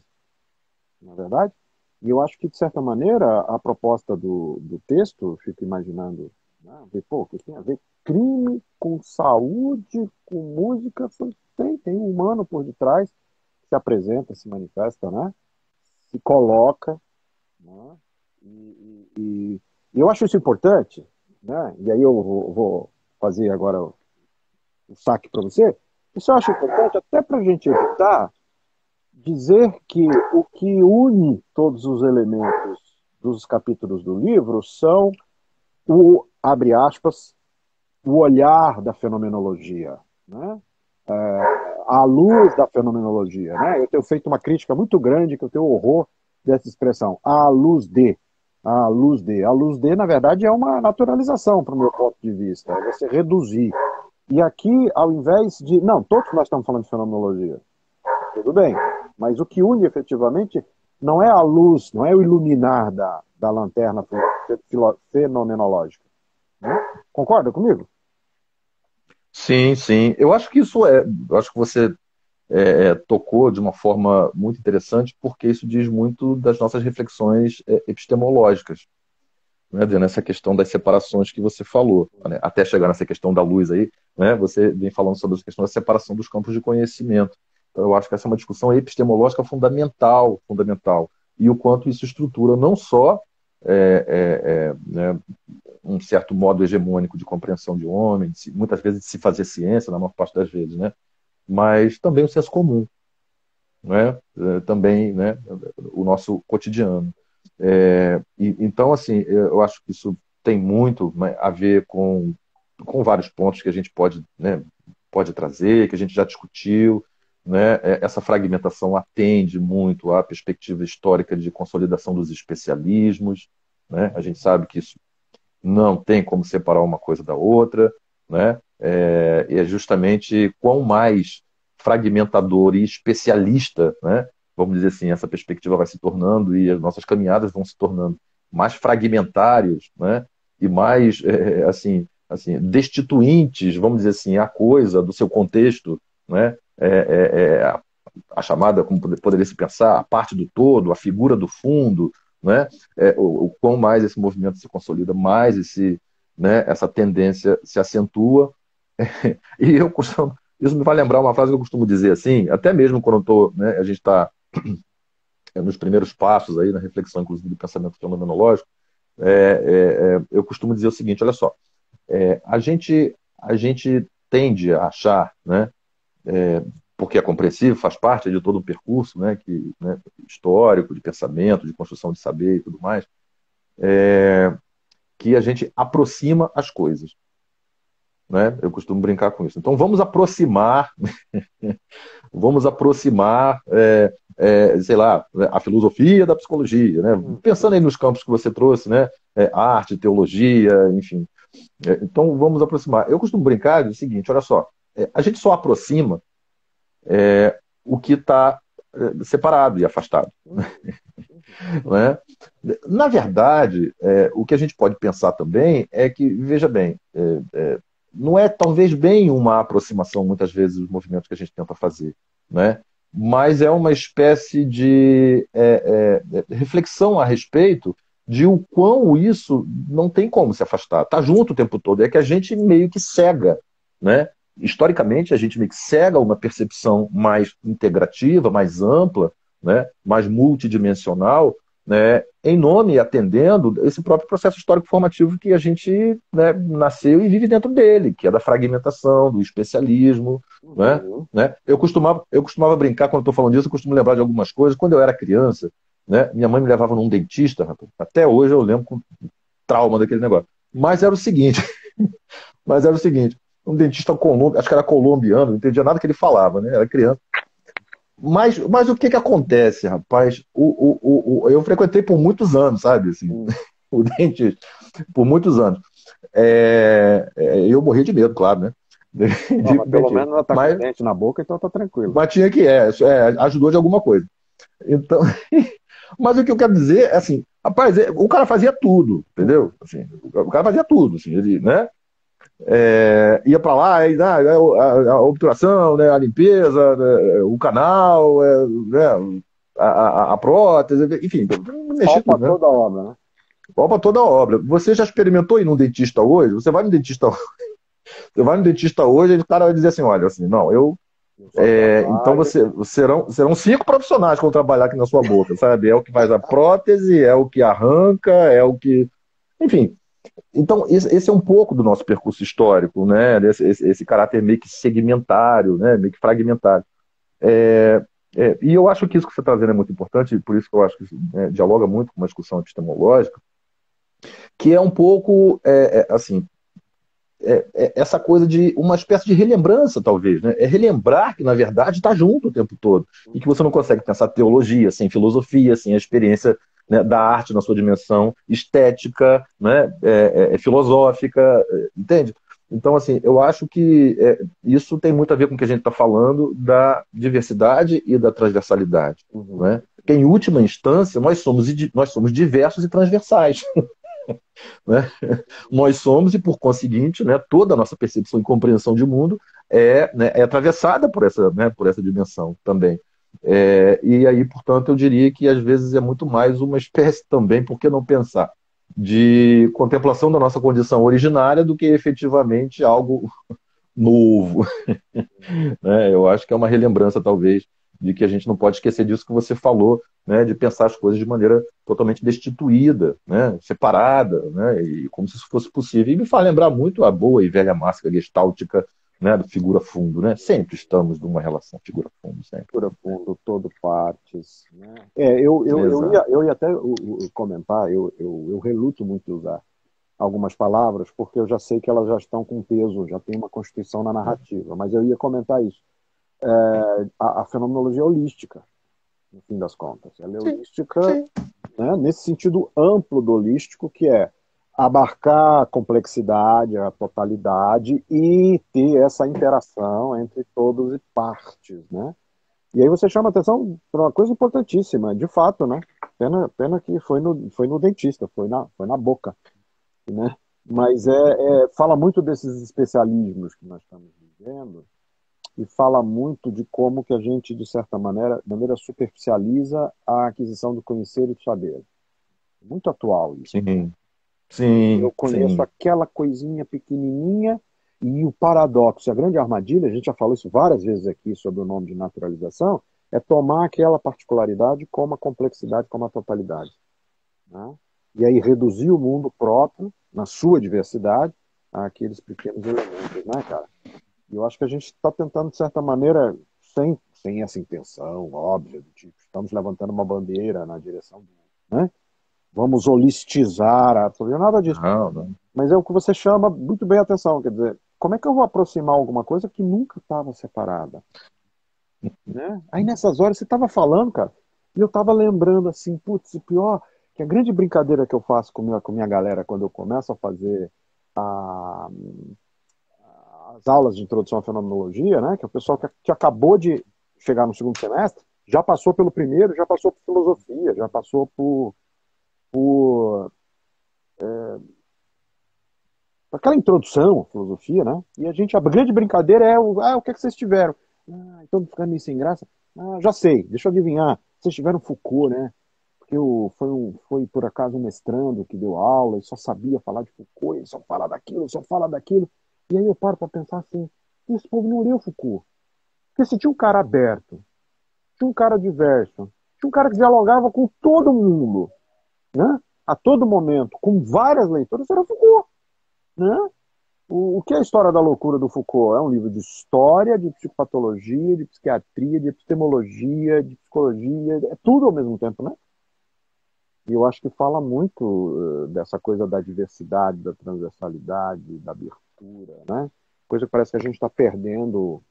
S1: na é verdade? E eu acho que, de certa maneira, a proposta do texto, eu fico imaginando, né, o que tem a ver crime com saúde, com música, tem um humano por detrás, que se apresenta, se manifesta, né? Se coloca, né? E eu acho isso importante, né? E aí eu vou fazer agora o saque para você. Isso eu acho importante até para a gente evitar dizer que o que une todos os elementos dos capítulos do livro são abre aspas, o olhar da fenomenologia, né? À luz da fenomenologia, né? Eu tenho feito uma crítica muito grande, que eu tenho horror dessa expressão, à luz de. À luz de. A luz de, na verdade, é uma naturalização, para o meu ponto de vista, é você reduzir. E aqui, ao invés de... Não, todos nós estamos falando de fenomenologia, tudo bem, mas o que une efetivamente não é a luz, não é o iluminar da lanterna fenomenológica. Né? Concorda comigo?
S2: Sim, sim. Eu acho que eu acho que você tocou de uma forma muito interessante, porque isso diz muito das nossas reflexões epistemológicas, né, nessa questão das separações que você falou, né, até chegar nessa questão da luz aí, né, você vem falando sobre a questão da separação dos campos de conhecimento. Então, eu acho que essa é uma discussão epistemológica fundamental, fundamental, e o quanto isso estrutura não só né, um certo modo hegemônico de compreensão de homem, muitas vezes de se fazer ciência, na maior parte das vezes, né, mas também o senso comum, né, também, né, o nosso cotidiano. Então, assim, eu acho que isso tem muito, né, a ver com vários pontos que a gente pode, né, pode trazer, que a gente já discutiu, né? Essa fragmentação atende muito à perspectiva histórica de consolidação dos especialismos, né? A gente sabe que isso não tem como separar uma coisa da outra, né? E é justamente quão mais fragmentador e especialista, né? Vamos dizer assim, essa perspectiva vai se tornando e as nossas caminhadas vão se tornando mais fragmentários, né? E mais destituintes, vamos dizer assim, a coisa do seu contexto, né? A chamada, como poderia se pensar, a parte do todo, a figura do fundo, né? O quão mais esse movimento se consolida, mais né, essa tendência se acentua. E eu costumo, isso me vai lembrar uma frase que eu costumo dizer assim, até mesmo quando né, a gente está nos primeiros passos aí na reflexão, inclusive, do pensamento fenomenológico, eu costumo dizer o seguinte, olha só, a gente tende a achar, né, porque é compreensível, faz parte de todo um percurso, né, histórico, de pensamento, de construção de saber e tudo mais, que a gente aproxima as coisas. Né? Eu costumo brincar com isso. Então vamos aproximar, sei lá, a filosofia da psicologia, né? Pensando aí nos campos que você trouxe, né? Arte, teologia, enfim. Então, vamos aproximar. Eu costumo brincar do seguinte, olha só, a gente só aproxima o que está separado e afastado. Não é? Na verdade, o que a gente pode pensar também é que, veja bem, não é talvez bem uma aproximação, muitas vezes, dos movimentos que a gente tenta fazer, né? Mas é uma espécie de reflexão a respeito de o quão isso não tem como se afastar. Está junto o tempo todo. É que a gente meio que cega, né? Historicamente, a gente meio que cega uma percepção mais integrativa, mais ampla, né? Mais multidimensional, né? Em nome e atendendo esse próprio processo histórico formativo que a gente, né, nasceu e vive dentro dele, que é da fragmentação, do especialismo, né?
S1: Uhum.
S2: Né? Eu costumava brincar, quando estou falando disso, eu costumo lembrar de algumas coisas. Quando eu era criança, né, minha mãe me levava num dentista, rapaz. Até hoje eu lembro com trauma daquele negócio. Mas era o seguinte, mas era o seguinte, um dentista colombiano, acho que era colombiano, não entendia nada que ele falava, né? Era criança. Mas o que que acontece, rapaz? Eu frequentei por muitos anos, sabe? Assim,
S1: Hum.
S2: o dentista, por muitos anos. Eu morri de medo, claro, né?
S1: Ó,
S2: De
S1: mas pelo
S2: dentista.
S1: menos ela tá com o
S2: Mas,
S1: dente na boca, então tá tranquilo.
S2: mas tinha que, ajudou de alguma coisa. Então, mas o que eu quero dizer é assim, rapaz, o cara fazia tudo, entendeu? Assim, o cara fazia tudo, assim, ele, né? Ia para lá, a obturação, né, a limpeza, né, o canal, né, a prótese, enfim, mexer
S1: Palpa
S2: tudo, né?
S1: toda a obra, né?
S2: Para toda a obra. Você já experimentou ir num dentista hoje? Você vai no dentista hoje, e o cara vai dizer assim, olha, assim, não,
S1: Eu só
S2: então
S1: trabalho.
S2: serão 5 profissionais que vão trabalhar aqui na sua boca, sabe? É o que faz a prótese, é o que arranca, é o que, enfim. Então, esse é um pouco do nosso percurso histórico, né? Esse caráter meio que segmentário, né? Meio que fragmentário. E eu acho que isso que você está trazendo é muito importante, e por isso que eu acho que isso, dialoga muito com uma discussão epistemológica, que é um pouco, assim, essa coisa de uma espécie de relembrança, talvez, né? É relembrar que, na verdade, está junto o tempo todo, e que você não consegue pensar teologia sem filosofia, sem a experiência, né, da arte na sua dimensão estética, né, filosófica, entende? Então, assim, eu acho que isso tem muito a ver com o que a gente está falando da diversidade e da transversalidade,
S1: Uhum.
S2: né? Porque, em última instância, nós somos diversos e transversais, né? Nós somos, e por conseguinte, né, toda a nossa percepção e compreensão de mundo né, é atravessada por essa dimensão também. E aí, portanto, eu diria que às vezes é muito mais uma espécie também, por que não pensar, de contemplação da nossa condição originária do que efetivamente algo novo. Né? Eu acho que é uma relembrança, talvez, de que a gente não pode esquecer disso que você falou, né? De pensar as coisas de maneira totalmente destituída, né? Separada, né? E como se isso fosse possível. E me faz lembrar muito a boa e velha máscara gestáltica, né? Do figura-fundo, né? Sempre estamos numa relação figura-fundo, sempre.
S1: Pura fundo, todo partes, né? Eu ia até comentar, eu reluto muito de usar algumas palavras, porque eu já sei que elas já estão com peso, já tem uma constituição na narrativa, mas eu ia comentar isso. A fenomenologia é holística, no fim das contas. Ela é
S2: Sim,
S1: holística,
S2: sim.
S1: né, nesse sentido amplo do holístico, que é abarcar a complexidade, a totalidade e ter essa interação entre todos e partes, né? E aí você chama atenção para uma coisa importantíssima, de fato, né? Pena que foi no dentista, foi na boca, né? Mas fala muito desses especialismos que nós estamos vivendo e fala muito de como que a gente, de certa maneira superficializa a aquisição do conhecer e do saber. Muito atual isso.
S2: Sim,
S1: Eu
S2: sim,
S1: conheço
S2: sim.
S1: aquela coisinha pequenininha e o paradoxo, a grande armadilha, a gente já falou isso várias vezes aqui sobre o nome de naturalização, é tomar aquela particularidade como a complexidade, como a totalidade, né? E aí reduzir o mundo próprio, na sua diversidade, àqueles pequenos elementos, né, cara? E eu acho que a gente está tentando, de certa maneira, sem essa intenção óbvia, do tipo, estamos levantando uma bandeira na direção do, né? Vamos holistizar a atoria, nada disso.
S2: Não, não.
S1: Mas é o que você chama muito bem a atenção, quer dizer, como é que eu vou aproximar alguma coisa que nunca estava separada, né? Aí nessas horas você estava falando, cara, e eu estava lembrando assim, putz, o pior, que a grande brincadeira que eu faço com minha galera quando eu começo a fazer a- as aulas de introdução à fenomenologia, né, que é o pessoal que acabou de chegar no segundo semestre, já passou pelo primeiro, já passou por filosofia, já passou por aquela introdução à filosofia, né? E a grande brincadeira é o que é que vocês tiveram? Então fica meio sem graça. Já sei, deixa eu adivinhar. Vocês tiveram Foucault, né? Porque foi por acaso um mestrando que deu aula e só sabia falar de Foucault, ele só fala daquilo, só fala daquilo. E aí eu paro para pensar assim, esse povo não leu Foucault. Porque se tinha um cara aberto, tinha um cara diverso, tinha um cara que dialogava com todo mundo, né? A todo momento, com várias leituras, era Foucault, né? O que é a História da Loucura do Foucault? É um livro de história, de psicopatologia, de psiquiatria, de epistemologia, de psicologia, é tudo ao mesmo tempo, né? E eu acho que fala muito dessa coisa da diversidade, da transversalidade, da abertura, né? Coisa que parece que a gente está perdendo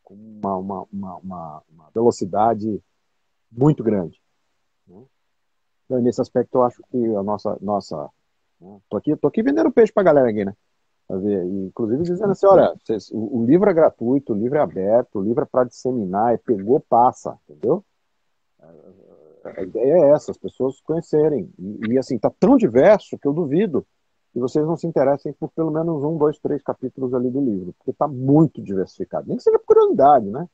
S1: com uma velocidade muito grande, né? Então, nesse aspecto, eu acho que a nossa né? Tô aqui vendendo peixe para a galera aqui, né? Inclusive dizendo assim, olha, o livro é gratuito, o livro é aberto, o livro é para disseminar, é pegou, passa, entendeu? A ideia é essa, as pessoas conhecerem. Assim, tá tão diverso que eu duvido que vocês não se interessem por pelo menos um, dois, três capítulos ali do livro, porque tá muito diversificado. Nem que seja por curiosidade, né?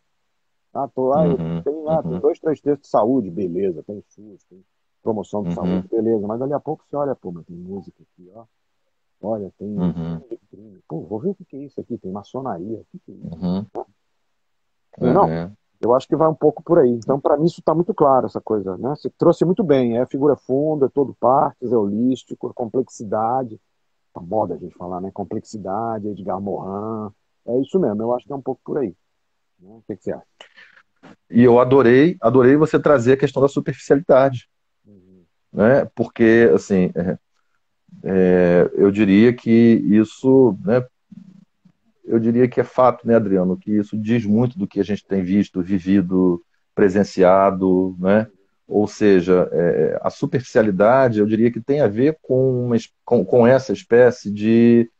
S1: Eu
S2: Uhum,
S1: tenho, tem
S2: uhum,
S1: dois, três textos de saúde, beleza, tem SUS, tem promoção de saúde,
S2: uhum,
S1: beleza, mas ali a pouco você olha, pô, mas tem música aqui, ó. Olha, tem
S2: uhum,
S1: crime. Pô, vou ver o que que é isso aqui, tem maçonaria, o que que é isso?
S2: uhum.
S1: Não, não.
S2: É.
S1: Eu acho que vai um pouco por aí. Então, para mim, isso está muito claro, essa coisa, né? Você trouxe muito bem. É figura funda, é todo partes, é holístico, é complexidade. Tá moda a gente falar, né? Complexidade, Edgar Morin. É isso mesmo, eu acho que é um pouco por aí, né? O que que você acha?
S2: E eu adorei você trazer a questão da superficialidade,
S1: Uhum.
S2: né? Porque, assim, eu diria que isso, né? Eu diria que é fato, né, Adriano, que isso diz muito do que a gente tem visto, vivido, presenciado, né? Ou seja, a superficialidade, eu diria que tem a ver com essa espécie de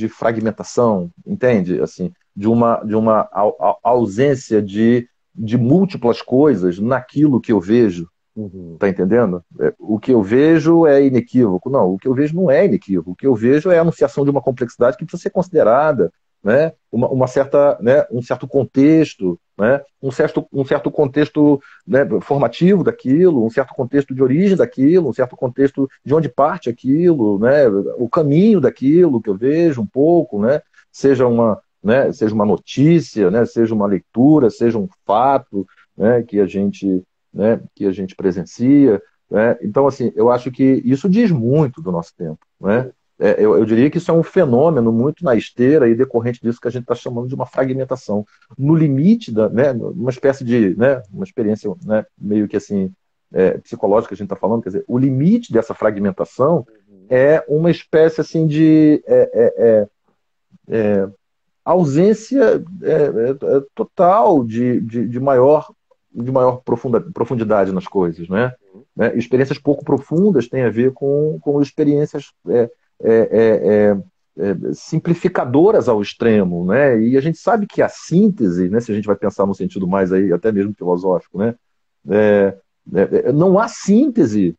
S2: fragmentação, entende? Assim, de uma ausência de múltiplas coisas naquilo que eu vejo.
S1: Uhum.
S2: Tá entendendo? O que eu vejo é inequívoco. Não, o que eu vejo não é inequívoco. O que eu vejo é a anunciação de uma complexidade que precisa ser considerada, né? Uma certa, né? Um certo contexto, né? Um certo contexto, né? Formativo daquilo, um certo contexto de origem daquilo, um certo contexto de onde parte aquilo, né? O caminho daquilo que eu vejo um pouco, né? Seja uma notícia, né? Seja uma leitura, seja um fato, né? Que a gente presencia, né? Então, assim, eu acho que isso diz muito do nosso tempo, né? Eu diria que isso é um fenômeno muito na esteira e decorrente disso que a gente está chamando de uma fragmentação. No limite, né, uma espécie de, né, uma experiência, né, meio que assim, psicológica que a gente está falando, quer dizer, o limite dessa fragmentação
S1: Uhum.
S2: é uma espécie assim de ausência total de maior profundidade nas coisas, né?
S1: Uhum.
S2: Experiências pouco profundas têm a ver com experiências é, simplificadoras ao extremo, né? E a gente sabe que a síntese, né, se a gente vai pensar no sentido mais aí, até mesmo filosófico, né? é, não há síntese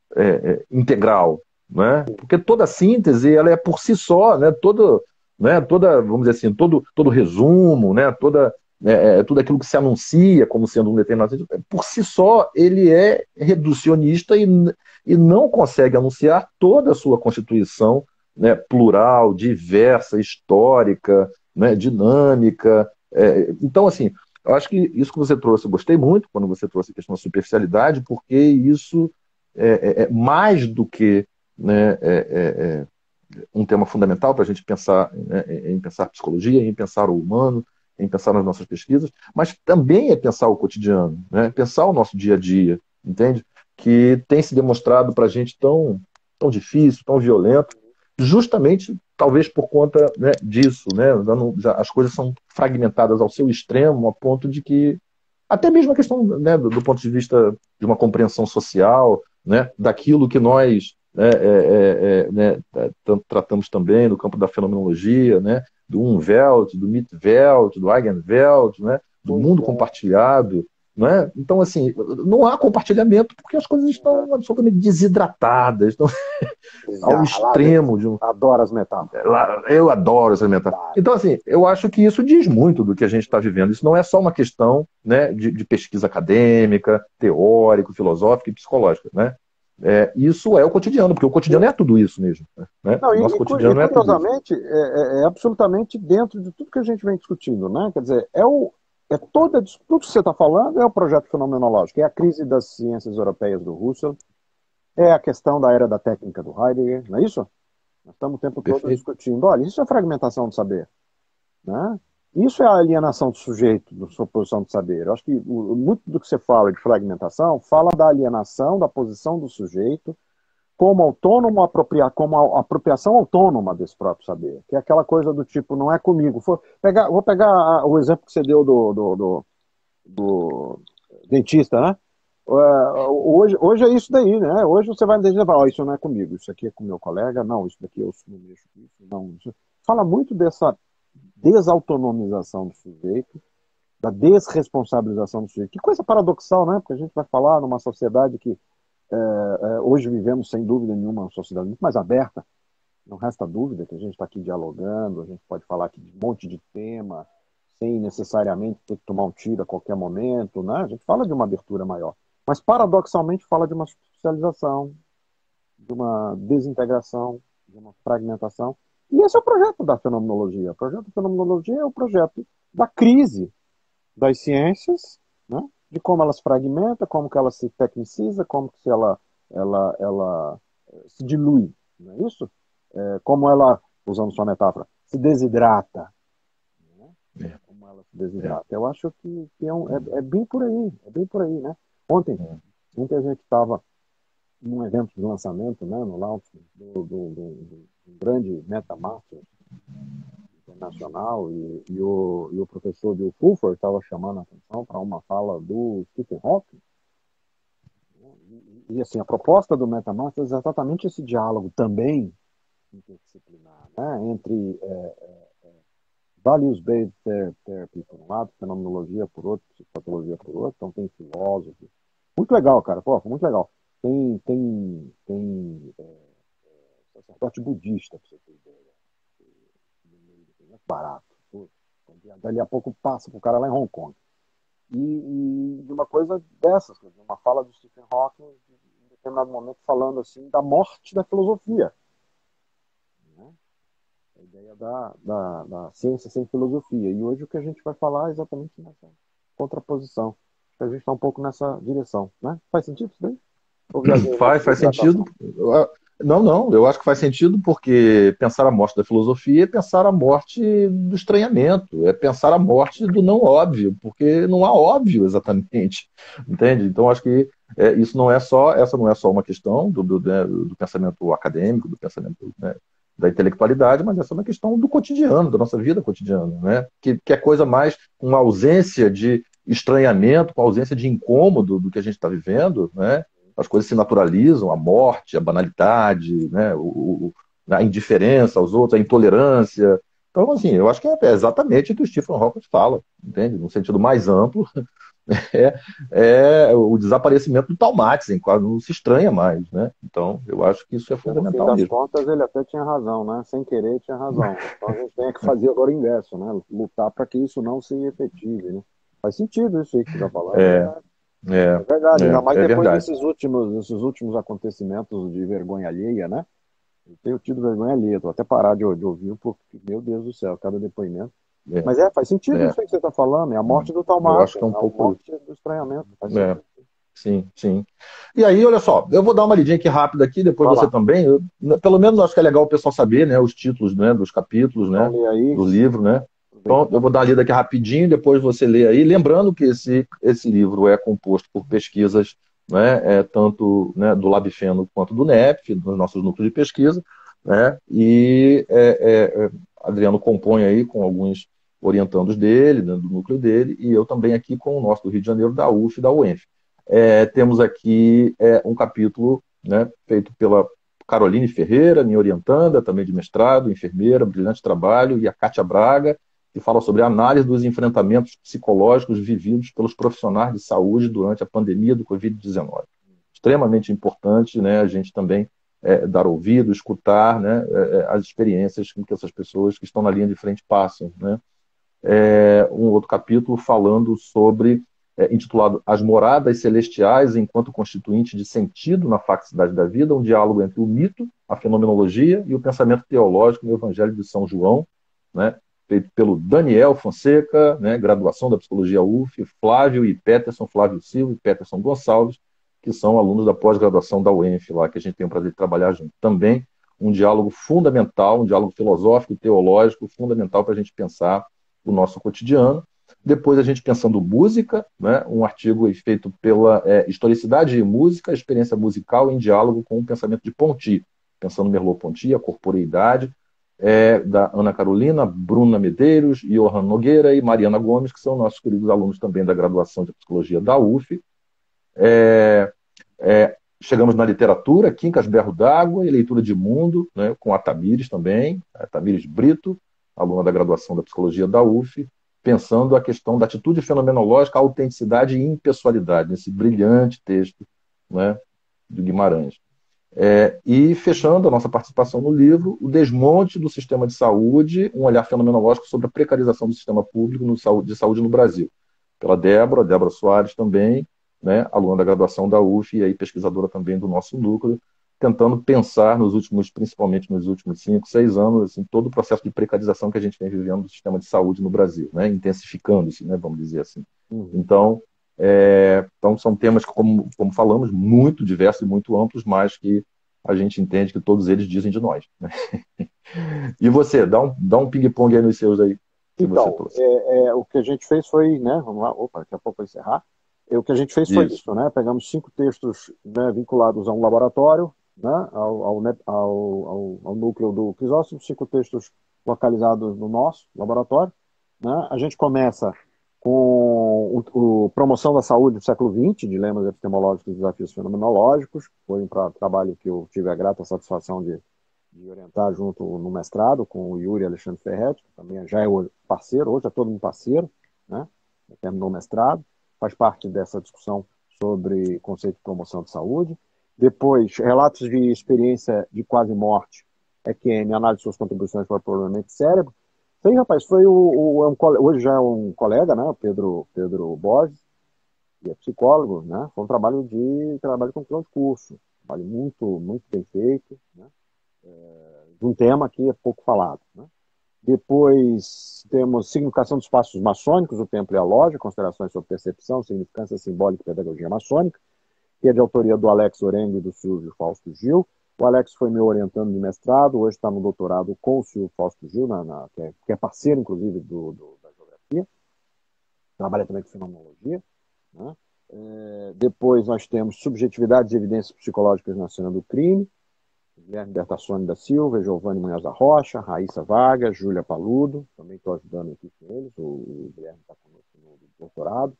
S2: integral, né? Porque toda síntese ela é por si só, né, toda, vamos dizer assim, todo resumo, né, tudo aquilo que se anuncia como sendo um determinado sentido, por si só ele é reducionista e não consegue anunciar toda a sua constituição, né, plural, diversa, histórica, né, dinâmica. Então, assim, eu acho que isso que você trouxe, eu gostei muito quando você trouxe a questão da superficialidade, porque isso é mais do que, né, um tema fundamental para a gente pensar, né, em pensar psicologia, em pensar o humano, em pensar nas nossas pesquisas, mas também é pensar o cotidiano, né, pensar o nosso dia a dia, entende? Que tem se demonstrado para a gente tão difícil, tão violento, justamente talvez por conta, né, disso, né, as coisas são fragmentadas ao seu extremo, a ponto de que até mesmo a questão, né, do ponto de vista de uma compreensão social, né, daquilo que nós tratamos também no campo da fenomenologia, né, do Umwelt, do Mitwelt, do Eigenwelt, né, do
S1: Pois
S2: mundo
S1: é.
S2: compartilhado. Né? Então, assim, não há compartilhamento porque as coisas estão absolutamente desidratadas, estão ao
S1: Já, lá vem.
S2: extremo de um.
S1: Adoro as metáforas.
S2: Eu adoro essa mentalidade. Então, assim, eu acho que isso diz muito do que a gente está vivendo. Isso não é só uma questão, né, de pesquisa acadêmica, teórico, filosófica e psicológica. Né? Isso é o cotidiano, porque o cotidiano é tudo isso mesmo. Né?
S1: Não,
S2: O nosso
S1: e
S2: cotidiano é tudo isso.
S1: curiosamente, é absolutamente dentro de tudo que a gente vem discutindo, né? Quer dizer, tudo que você está falando é o projeto fenomenológico, é a crise das ciências europeias do Husserl, é a questão da era da técnica do Heidegger, não é isso? Nós estamos o tempo todo
S2: Perfeito.
S1: discutindo, olha, isso é fragmentação do saber, né? Isso é a alienação do sujeito, da sua posição de saber. Eu acho que muito do que você fala de fragmentação fala da alienação da posição do sujeito como autônomo, como a apropriação autônoma desse próprio saber, que é aquela coisa do tipo, não é comigo. Vou pegar o exemplo que você deu do dentista, né? Hoje é isso daí, né? Hoje você vai no dentista e fala, isso não é comigo, isso aqui é com meu colega, não, isso daqui eu não mexo com isso, não. Isso. Fala muito dessa desautonomização do sujeito, da desresponsabilização do sujeito. Que coisa paradoxal, né? Porque a gente vai falar numa sociedade que hoje vivemos, sem dúvida nenhuma, uma sociedade muito mais aberta. Não resta dúvida que a gente está aqui dialogando, a gente pode falar aqui de um monte de tema, sem necessariamente ter que tomar um tiro a qualquer momento. Né? A gente fala de uma abertura maior. Mas, paradoxalmente, fala de uma superficialização, de uma desintegração, de uma fragmentação. E esse é o projeto da fenomenologia. O projeto da fenomenologia é o projeto da crise das ciências, né? De como ela se fragmenta, como que ela se tecniciza, como que ela se dilui, não é isso? Como ela, usando sua metáfora, se desidrata. Né?
S2: É,
S1: Como ela se
S2: é,
S1: desidrata. Eu acho que é bem por aí, é bem por aí, né? Ontem a gente estava num evento de lançamento, né, no launch do grande MetaMaster internacional e o professor Bill Fulford estava chamando a atenção para uma fala do Stephen Hawking. E assim, a proposta do MetaMaster é exatamente esse diálogo também interdisciplinar, né, entre values-based therapy por um lado, fenomenologia por outro, psicopatologia por outro, então tem filósofo. Muito legal, cara, pô, muito legal. Tem sacerdote budista, para você ter ideia. É barato. Pô, dali a pouco passa pro cara lá em Hong Kong. E de uma coisa dessas, uma fala do Stephen Hawking, em determinado momento, falando assim da morte da filosofia. Né? A ideia da ciência sem filosofia. E hoje o que a gente vai falar é exatamente nessa contraposição. Acho que a gente está um pouco nessa direção. Né? Faz sentido isso daí? Ou viajei muito
S2: faz
S1: de
S2: sentido.
S1: hidratação?
S2: Não, eu acho que faz sentido porque pensar a morte da filosofia é pensar a morte do estranhamento, é pensar a morte do não óbvio, porque não há óbvio exatamente, entende? Então acho que essa não é só uma questão do pensamento acadêmico, do pensamento, né, da intelectualidade, mas essa é uma questão do cotidiano, da nossa vida cotidiana, né? Que é coisa mais uma ausência de estranhamento, com ausência de incômodo do que a gente está vivendo, né? As coisas se naturalizam, a morte, a banalidade, né, a indiferença aos outros, a intolerância. Então, assim, eu acho que é exatamente o que o Stephen Hawking fala, entende? No sentido mais amplo, é o desaparecimento do Talmatzen, quase não se estranha mais, né? Então, eu acho que isso é
S1: No fim
S2: fundamental
S1: das
S2: mesmo.
S1: contas, ele até tinha razão, né? Sem querer, tinha razão. Então a gente tem que fazer agora o inverso, né? Lutar para que isso não se efetive, né? Faz sentido isso aí que você está falando, é
S2: É,
S1: verdade.
S2: é,
S1: É verdade, ainda mais
S2: é
S1: depois
S2: verdade.
S1: desses últimos acontecimentos de vergonha alheia, né? Eu tenho tido vergonha alheia, tô até parar de ouvir, porque, meu Deus do céu, cada depoimento.
S2: É,
S1: Mas faz sentido
S2: é.
S1: isso aí que você está falando, é a morte do
S2: Eu acho
S1: Talmatzen,
S2: que é um
S1: é a
S2: pouco isso.
S1: morte do estranhamento, faz
S2: É.
S1: sentido.
S2: Sim, sim. E aí, olha só, eu vou dar uma lidinha aqui rápida aqui, depois
S1: Vai
S2: você
S1: lá,
S2: também. Pelo menos acho que é legal o pessoal saber, né, os títulos, né, dos capítulos,
S1: então
S2: né,
S1: lê aí,
S2: do livro, né.
S1: aproveita.
S2: Então, eu vou dar uma lida aqui rapidinho, depois você lê aí. Lembrando que esse livro é composto por pesquisas, né, tanto, né, do Labfeno quanto do NEPF, dos nossos núcleos de pesquisa, né, e Adriano compõe aí com alguns orientandos dele, né, do núcleo dele, e eu também aqui com o nosso do Rio de Janeiro, da UF e da UENF. Temos aqui um capítulo, né, feito Caroline Ferreira, minha orientanda, também de mestrado, enfermeira, brilhante trabalho, e a Kátia Braga, que fala sobre a análise dos enfrentamentos psicológicos vividos pelos profissionais de saúde durante a pandemia do Covid-19. Extremamente importante, né, a gente também dar ouvido, escutar, né, as experiências que essas pessoas que estão na linha de frente passam, né? Um outro capítulo falando sobre, intitulado As Moradas Celestiais enquanto constituinte de sentido na facticidade da vida, um diálogo entre o mito, a fenomenologia e o pensamento teológico no Evangelho de São João, né, feito pelo Daniel Fonseca, né, graduação da Psicologia UF, Flávio e Peterson, Flávio Silva e Peterson Gonçalves, que são alunos da pós-graduação da UENF, lá, que a gente tem o prazer de trabalhar junto. Também um diálogo fundamental, um diálogo filosófico, teológico, fundamental para a gente pensar o nosso cotidiano. Depois a gente pensando música, né, um artigo feito pela Historicidade e Música, experiência musical em diálogo com o pensamento de Ponty, pensando Merleau-Ponty, a corporeidade, da Ana Carolina, Bruna Medeiros, Johan Nogueira e Mariana Gomes, que são nossos queridos alunos também da graduação de Psicologia da UF. Chegamos na literatura, Quincas Berro d'Água e Leitura de Mundo, né, com a Tamires também, a Tamires Brito, aluna da graduação da Psicologia da UF, pensando a questão da atitude fenomenológica, autenticidade e impessoalidade, nesse brilhante texto, né, do Guimarães. E fechando a nossa participação no livro, o desmonte do sistema de saúde, um olhar fenomenológico sobre a precarização do sistema público de saúde no Brasil, pela Débora Soares também, né, aluna da graduação da UF e aí pesquisadora também do nosso núcleo, tentando pensar principalmente nos últimos 5, 6 anos, assim, todo o processo de precarização que a gente vem vivendo do sistema de saúde no Brasil, né, intensificando-se, né, vamos dizer assim. Então, são temas que, como falamos, muito diversos e muito amplos, mas que a gente entende que todos eles dizem de nós, né? E você, dá um ping-pong aí nos seus aí.
S1: Então, o que a gente fez foi, né, vamos lá, opa, daqui a pouco vai encerrar. O que a gente fez foi isso, né? Pegamos 5 textos, né, vinculados a um laboratório, né, ao núcleo do Crisóstomo, 5 textos localizados no nosso laboratório, né? A gente começa com o Promoção da Saúde do século XX, Dilemas Epistemológicos e Desafios Fenomenológicos. Foi um trabalho que eu tive a grata satisfação de orientar junto no mestrado com o Yuri Alexandre Ferretti, que também já é parceiro, hoje é todo mundo parceiro, né? Terminou o mestrado, faz parte dessa discussão sobre conceito de promoção de saúde. Depois, relatos de experiência de quase morte, EQM, análise de suas contribuições para o problemamento de cérebro. Isso aí, rapaz, foi hoje já é um colega, né, Pedro Borges, que é psicólogo, né? Foi um trabalho com plano de curso, um trabalho muito, muito bem feito, né? De um tema que é pouco falado, né? Depois temos Significação dos Passos Maçônicos, o Templo e a Loja, Considerações sobre Percepção, Significância Simbólica e Pedagogia Maçônica, que é de autoria do Alex Orengo e do Silvio Fausto Gil. O Alex foi meu orientando de mestrado, hoje está no doutorado com o Silvio Fausto Gil, que é parceiro, inclusive, da geografia. Trabalha também com fenomenologia, né? Depois nós temos Subjetividades e Evidências Psicológicas na Cena do Crime, Guilherme Bertassoni da Silva, Giovanni Munhoz da Rocha, Raíssa Vargas, Júlia Paludo, também estou ajudando aqui com eles, o Guilherme está conosco no doutorado,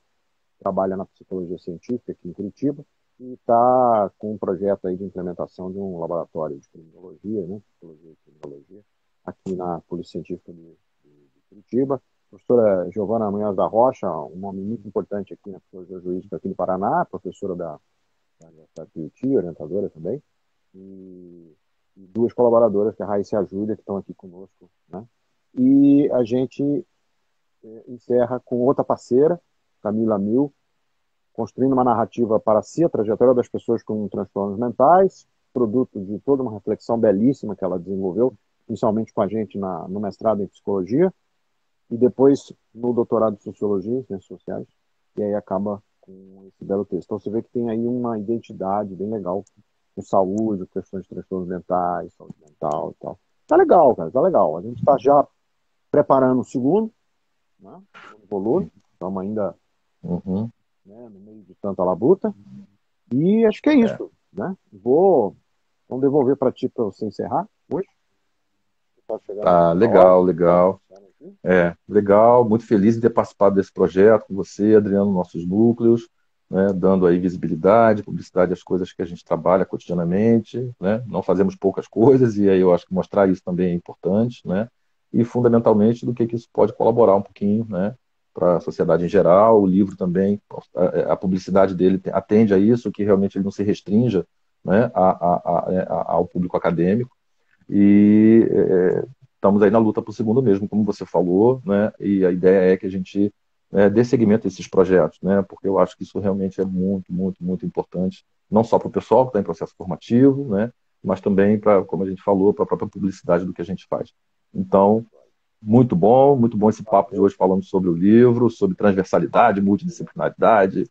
S1: trabalha na psicologia científica aqui em Curitiba e está com um projeto aí de implementação de um laboratório de criminologia, né, psicologia e criminologia, aqui na Polícia Científica de Curitiba. Professora Giovanna Munhoz da Rocha, um nome muito importante aqui na psicologia jurídica aqui do Paraná, professora da Universidade de Curitiba, orientadora também. E 2 colaboradoras, que é a Raíssa e a Júlia, que estão aqui conosco, né? E a gente encerra com outra parceira, Camila Mil, construindo uma narrativa para si, a trajetória das pessoas com transtornos mentais, produto de toda uma reflexão belíssima que ela desenvolveu, inicialmente com a gente no mestrado em Psicologia, e depois no doutorado em Sociologia e Ciências Sociais, e aí acaba com esse belo texto. Então você vê que tem aí uma identidade bem legal com saúde, questões de transtornos mentais, saúde mental e tal. Tá legal, cara, tá legal. A gente está já preparando o segundo, né, volume, estamos ainda né, no meio de tanta labuta, e acho que é isso, né? Vamos devolver para ti para você encerrar hoje.
S2: Legal. Legal, muito feliz de ter participado desse projeto com você, Adriano, nossos núcleos, né, dando aí visibilidade, publicidade às coisas que a gente trabalha cotidianamente, né? Não fazemos poucas coisas, e aí eu acho que mostrar isso também é importante, né? E fundamentalmente do que isso pode colaborar um pouquinho, né, para a sociedade em geral. O livro também, a publicidade dele atende a isso, que realmente ele não se restrinja, né, ao público acadêmico. E estamos aí na luta por segundo mesmo, como você falou, né? E a ideia é que a gente dê seguimento a esses projetos, né? Porque eu acho que isso realmente é muito, muito, muito importante, não só para o pessoal que está em processo formativo, né? Mas também para, como a gente falou, para a própria publicidade do que a gente faz. Então, muito bom esse papo de
S1: Valeu.
S2: hoje falando sobre o livro, sobre transversalidade, multidisciplinaridade,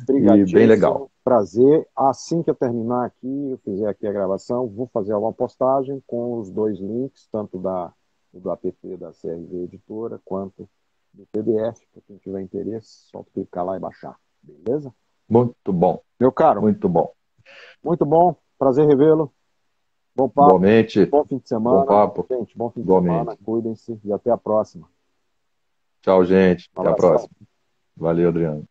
S2: e bem legal.
S1: Obrigadíssimo, prazer. Assim que eu terminar aqui, eu fizer aqui a gravação, vou fazer uma postagem com os dois links, tanto do app da CRV Editora, quanto do PDF, para quem tiver interesse, só clicar lá e baixar. Beleza?
S2: Muito bom,
S1: Meu caro,
S2: muito bom.
S1: muito bom, prazer revê-lo. Bom papo,
S2: Igualmente,
S1: bom fim de
S2: bom
S1: semana.
S2: papo,
S1: Gente, bom fim de semana,
S2: igualmente.
S1: cuidem-se e até a próxima.
S2: Tchau, gente.
S1: Um
S2: Até a
S1: abração.
S2: próxima. Valeu, Adriano.